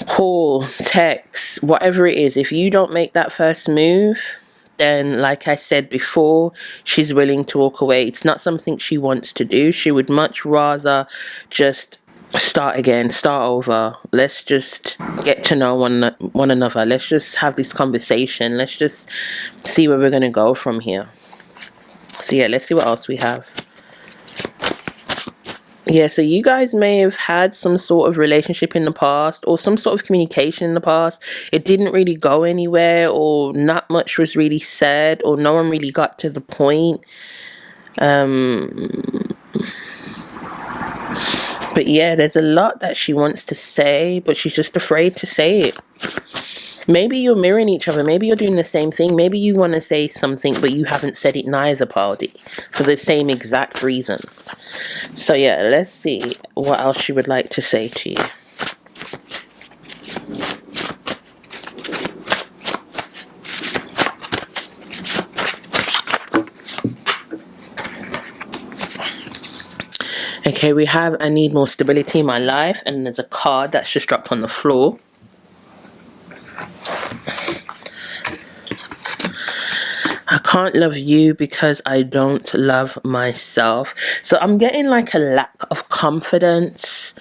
call, text, whatever it is, if you don't make that first move, then, like I said before, she's willing to walk away. It's not something she wants to do. She would much rather just start again, start over. Let's just get to know one another. Let's just have this conversation. Let's just see where we're going to go from here. So yeah, let's see what else we have. Yeah, so you guys may have had some sort of relationship in the past, or some sort of communication in the past. It didn't really go anywhere, or not much was really said, or no one really got to the point. But yeah, there's a lot that she wants to say, but she's just afraid to say it. Maybe you're mirroring each other. Maybe you're doing the same thing. Maybe you want to say something, but you haven't said it neither party for the same exact reasons. So yeah, let's see what else she would like to say to you. Okay, we have, I need more stability in my life, and there's a card that's just dropped on the floor. I can't love you because I don't love myself. So I'm getting like a lack of confidence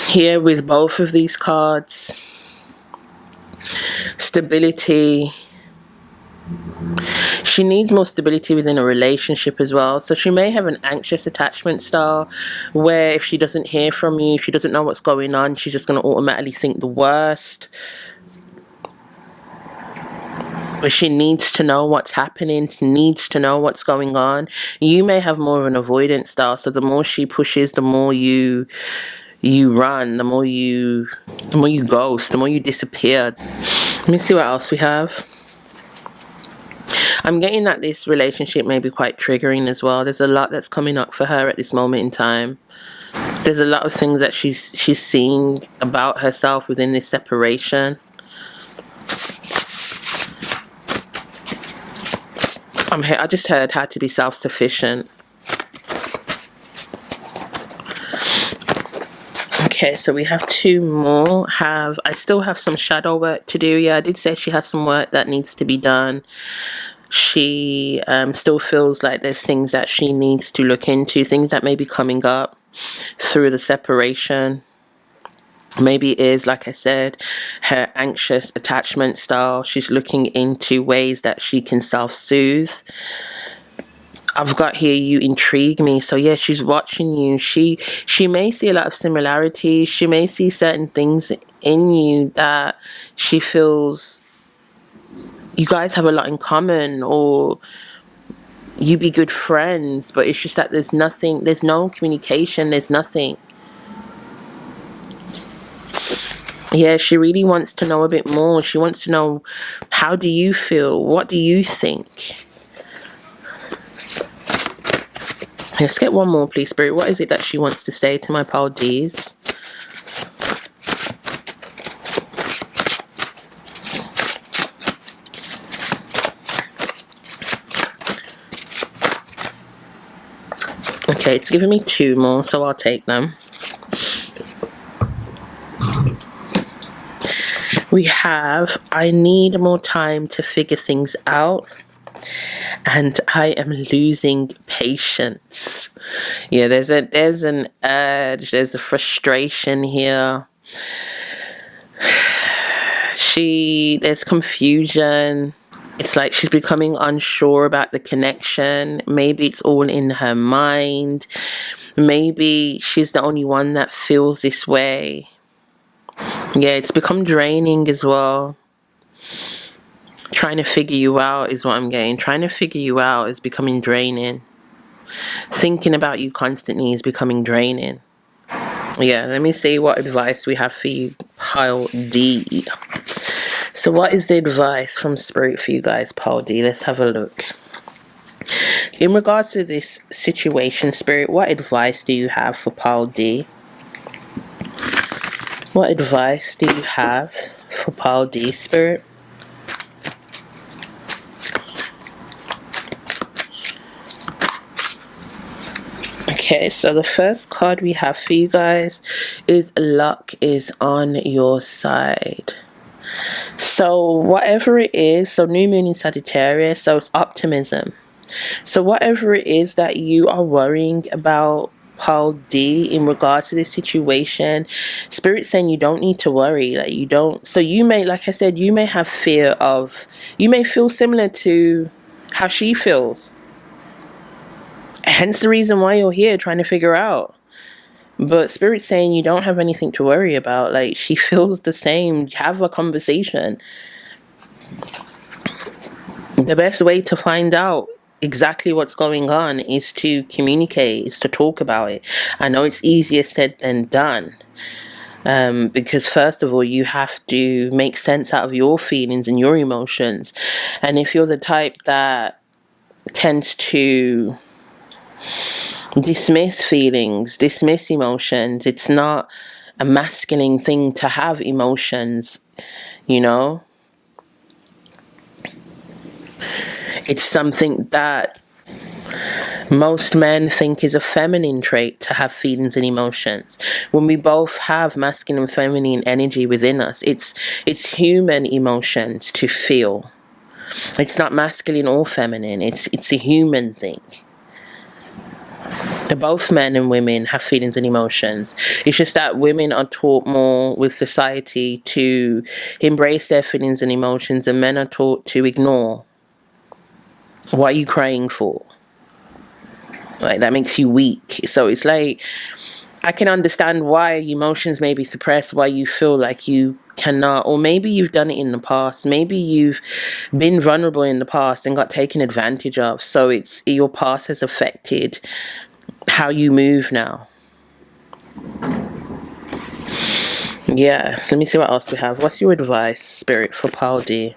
here with both of these cards. Stability. She needs more stability within a relationship as well. So she may have an anxious attachment style where if she doesn't hear from you, if she doesn't know what's going on, she's just going to automatically think the worst. But she needs to know what's happening. She needs to know what's going on. You may have more of an avoidance style. So the more she pushes, the more you run, the more you ghost, the more you disappear. Let me see what else we have. I'm getting that this relationship may be quite triggering as well. There's a lot that's coming up for her at this moment in time. There's a lot of things that she's seeing about herself within this separation. I just heard how to be self-sufficient. Okay, so we have two more. I still have some shadow work to do. Yeah, I did say she has some work that needs to be done. She still feels like there's things that she needs to look into, things that may be coming up through the separation. Maybe it is, like I said, her anxious attachment style. She's looking into ways that she can self-soothe. I've got here, you intrigue me. So yeah, she's watching you. She may see a lot of similarities. She may see certain things in you that she feels you guys have a lot in common, or you be good friends, but it's just that there's no communication, there's nothing. Yeah, she really wants to know a bit more. She wants to know, how do you feel? What do you think? Let's get one more, please, Spirit. What is it that she wants to say to my pal D's? Okay, it's giving me two more, so I'll take them. We have, I need more time to figure things out, and I am losing patience. Yeah, there's an urge, there's a frustration here. There's confusion. It's like she's becoming unsure about the connection. Maybe it's all in her mind. Maybe she's the only one that feels this way. Yeah, it's become draining as well. Trying to figure you out is what I'm getting. Trying to figure you out is becoming draining. Thinking about you constantly is becoming draining. Yeah, let me see what advice we have for you, pile D. So what is the advice from Spirit for you guys, Paul D? Let's have a look. In regards to this situation, Spirit, what advice do you have for Paul D? What advice do you have for Paul D, Spirit? Okay, so the first card we have for you guys is luck is on your side. So whatever it is, so new moon in Sagittarius, so it's optimism. So whatever it is that you are worrying about, Paul D, in regards to this situation, Spirit's saying you don't need to worry. Like, you don't. So you may, like I said, you may have fear of, you may feel similar to how she feels. Hence the reason why you're here trying to figure out. But Spirit's saying you don't have anything to worry about. Like, she feels the same. Have a conversation. The best way to find out exactly what's going on is to communicate, is to talk about it. I know it's easier said than done. Because first of all, you have to make sense out of your feelings and your emotions. And if you're the type that tends to dismiss feelings, dismiss emotions, it's not a masculine thing to have emotions, you know? It's something that most men think is a feminine trait, to have feelings and emotions. When we both have masculine and feminine energy within us, it's human emotions to feel. It's not masculine or feminine. It's a human thing. Both men and women have feelings and emotions. It's just that women are taught more with society to embrace their feelings and emotions, and men are taught to ignore. What are you crying for? Like, that makes you weak. So it's like, I can understand why emotions may be suppressed, why you feel like you cannot, or maybe you've done it in the past. Maybe you've been vulnerable in the past and got taken advantage of. So it's, your past has affected how you move now. Yeah, let me see what else we have. What's your advice, Spirit, for Paul D?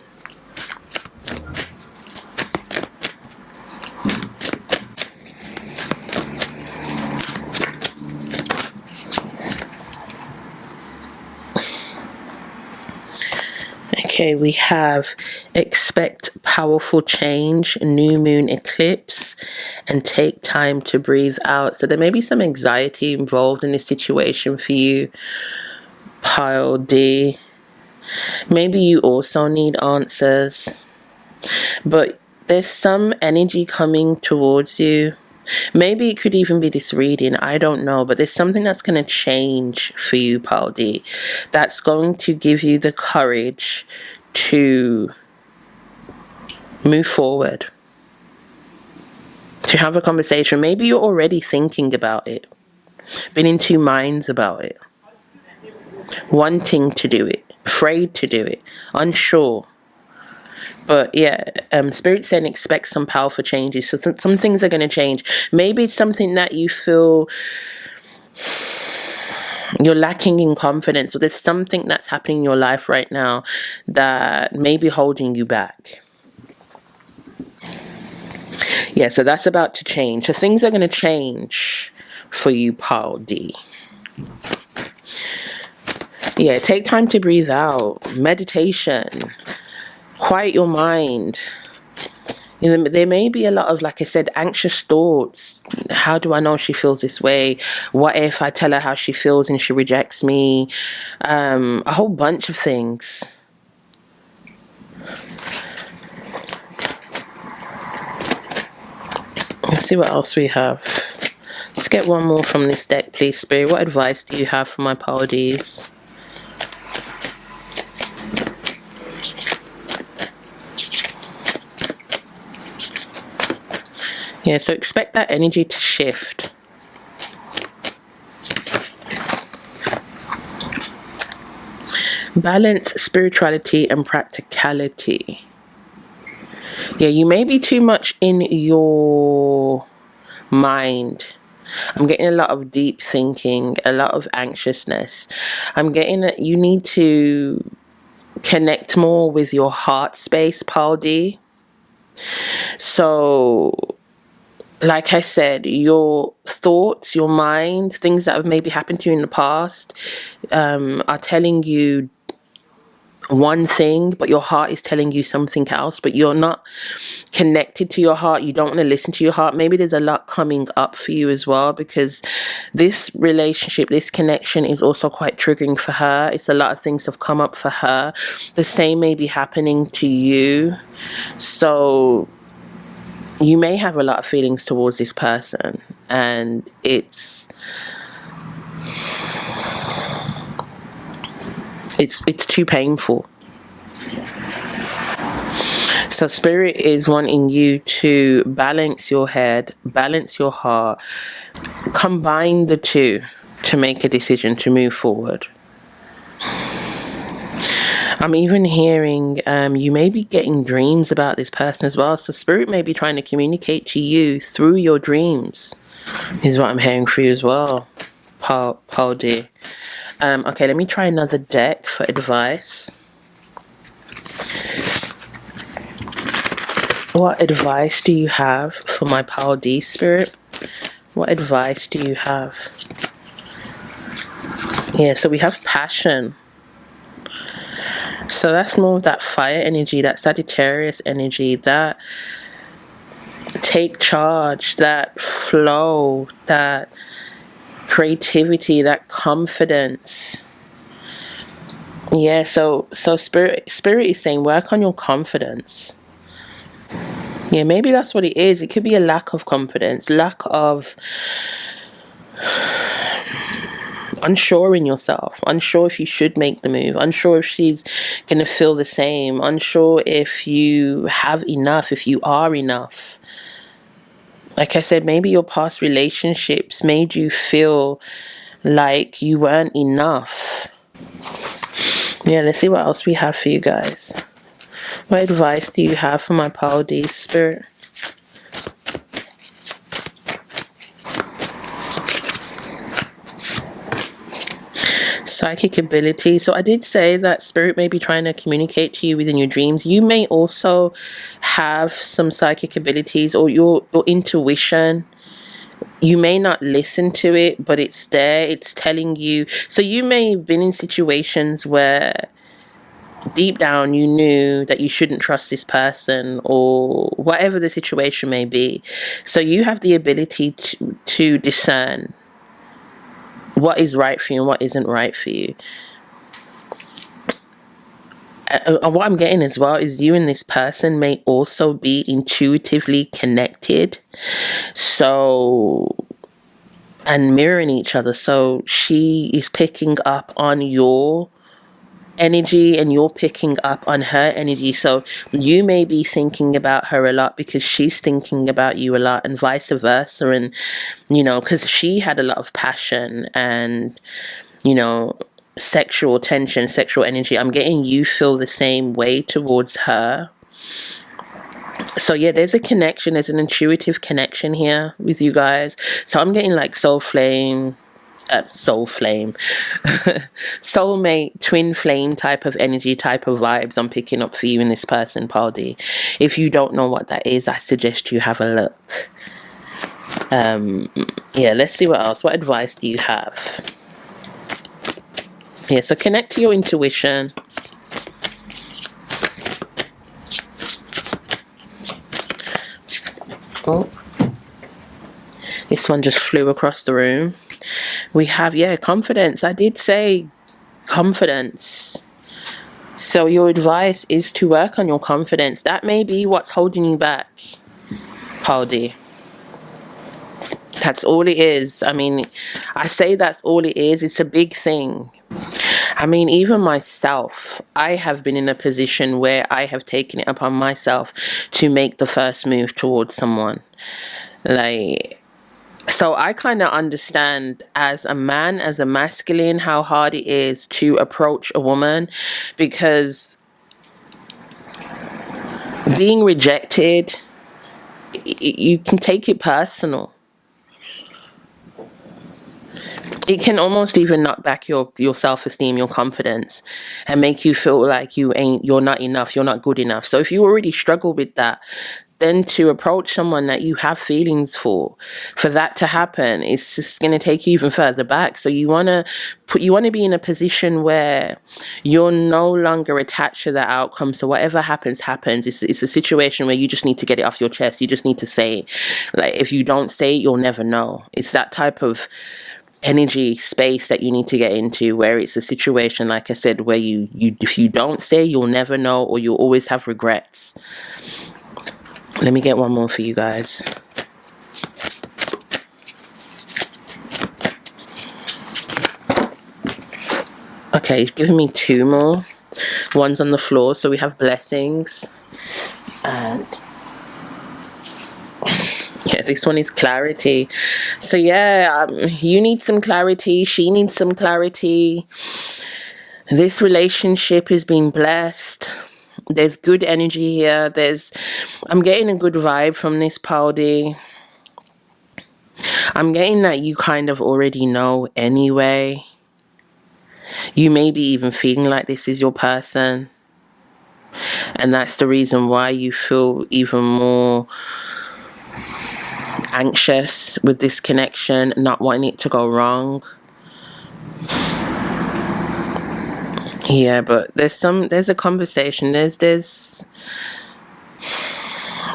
Okay, we have expect powerful change, new moon eclipse, and take time to breathe out. So there may be some anxiety involved in this situation for you, Pile D. Maybe you also need answers, but there's some energy coming towards you. Maybe it could even be this reading, I don't know, but there's something that's going to change for you, Paul D, that's going to give you the courage to move forward, to have a conversation. Maybe you're already thinking about it, been in two minds about it, wanting to do it, afraid to do it, unsure. But yeah, Spirit saying expect some powerful changes. So some things are going to change. Maybe it's something that you feel you're lacking in confidence, or there's something that's happening in your life right now that may be holding you back. Yeah, so that's about to change. So things are going to change for you, Paul D. Yeah, take time to breathe out. Meditation. Quiet your mind. You know, there may be a lot of, like I said, anxious thoughts. How do I know she feels this way? What if I tell her how she feels and she rejects me? A whole bunch of things. Let's see what else we have. Let's get one more from this deck, please, Spirit. What advice do you have for my parodies? Yeah, so expect that energy to shift. Balance spirituality and practicality. Yeah, you may be too much in your mind. I'm getting a lot of deep thinking, a lot of anxiousness. I'm getting that you need to connect more with your heart space, Paul D. So, like I said, your thoughts, your mind, things that have maybe happened to you in the past are telling you one thing, but your heart is telling you something else, but you're not connected to your heart. You don't want to listen to your heart. Maybe there's a lot coming up for you as well, because this relationship, this connection is also quite triggering for her. It's a lot of things have come up for her. The same may be happening to you. So you may have a lot of feelings towards this person, and it's too painful. So spirit is wanting you to balance your head, balance your heart, combine the two to make a decision to move forward. I'm even hearing you may be getting dreams about this person as well. So spirit may be trying to communicate to you through your dreams, is what I'm hearing for you as well, Paul D. Okay, let me try another deck for advice. What advice do you have for my Paul D spirit? What advice do you have? Yeah, so we have passion. So that's more of that fire energy, that Sagittarius energy, that take charge, that flow, that creativity, that confidence. Yeah, so spirit is saying work on your confidence. Yeah, maybe that's what it is. It could be a lack of confidence, lack of unsure in yourself, unsure if you should make the move, unsure if she's going to feel the same, unsure if you have enough, if you are enough. Like I said, maybe your past relationships made you feel like you weren't enough. Yeah, let's see what else we have for you guys. What advice do you have for my Paul D spirit? Psychic ability. So I did say that spirit may be trying to communicate to you within your dreams. You may also have some psychic abilities, or your intuition. You may not listen to it, but it's there. It's telling you. So you may have been in situations where deep down you knew that you shouldn't trust this person, or whatever the situation may be. So you have the ability to discern what is right for you and what isn't right for you. And what I'm getting as well is you and this person may also be intuitively connected, so, and mirroring each other. So she is picking up on your energy and you're picking up on her energy. So you may be thinking about her a lot because she's thinking about you a lot, and vice versa. And you know, because she had a lot of passion and, you know, sexual tension, sexual energy. I'm getting you feel the same way towards her. So yeah, there's a connection, there's an intuitive connection here with you guys. So I'm getting like soulmate, twin flame type of energy, type of vibes I'm picking up for you in this person, Paul D. If you don't know what that is, I suggest you have a look. Yeah, let's see what else. What advice do you have? Yeah, so connect to your intuition. Oh, this one just flew across the room. We have, yeah, confidence. I did say confidence. So your advice is to work on your confidence. That may be what's holding you back, Paul D. That's all it is. I mean, I say that's all it is. It's a big thing. I mean, even myself, I have been in a position where I have taken it upon myself to make the first move towards someone. Like, so I kind of understand as a man, as a masculine, how hard it is to approach a woman, because being rejected, you can take it personal. It can almost even knock back your self-esteem, your confidence, and make you feel like you're not enough, you're not good enough. So if you already struggle with that, then to approach someone that you have feelings for that to happen, it's just going to take you even further back. So you want to be in a position where you're no longer attached to the outcome. So whatever happens. It's a situation where you just need to get it off your chest. You just need to say it. Like, if you don't say it, you'll never know. It's that type of energy space that you need to get into, where it's a situation, like I said, where you if you don't say, you'll never know, or you'll always have regrets. Let me get one more for you guys. Okay, you've given me two more. One's on the floor, so we have blessings, and yeah, this one is clarity. So yeah, you need some clarity. She needs some clarity. This relationship is being blessed. There's good energy here. I'm getting a good vibe from this party. I'm getting that you kind of already know anyway. You may be even feeling like this is your person. And that's the reason why you feel even more anxious with this connection, not wanting it to go wrong. Yeah, but there's a conversation. There's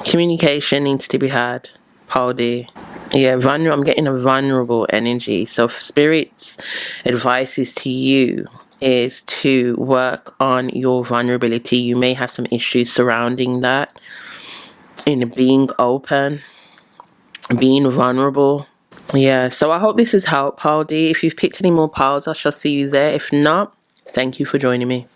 communication needs to be had. Party. Yeah, I'm getting a vulnerable energy. So Spirit's advice is to you is to work on your vulnerability. You may have some issues surrounding that, in being open, being vulnerable. Yeah, so I hope this has helped, Paul D. If you've picked any more piles, I shall see you there. If not, thank you for joining me.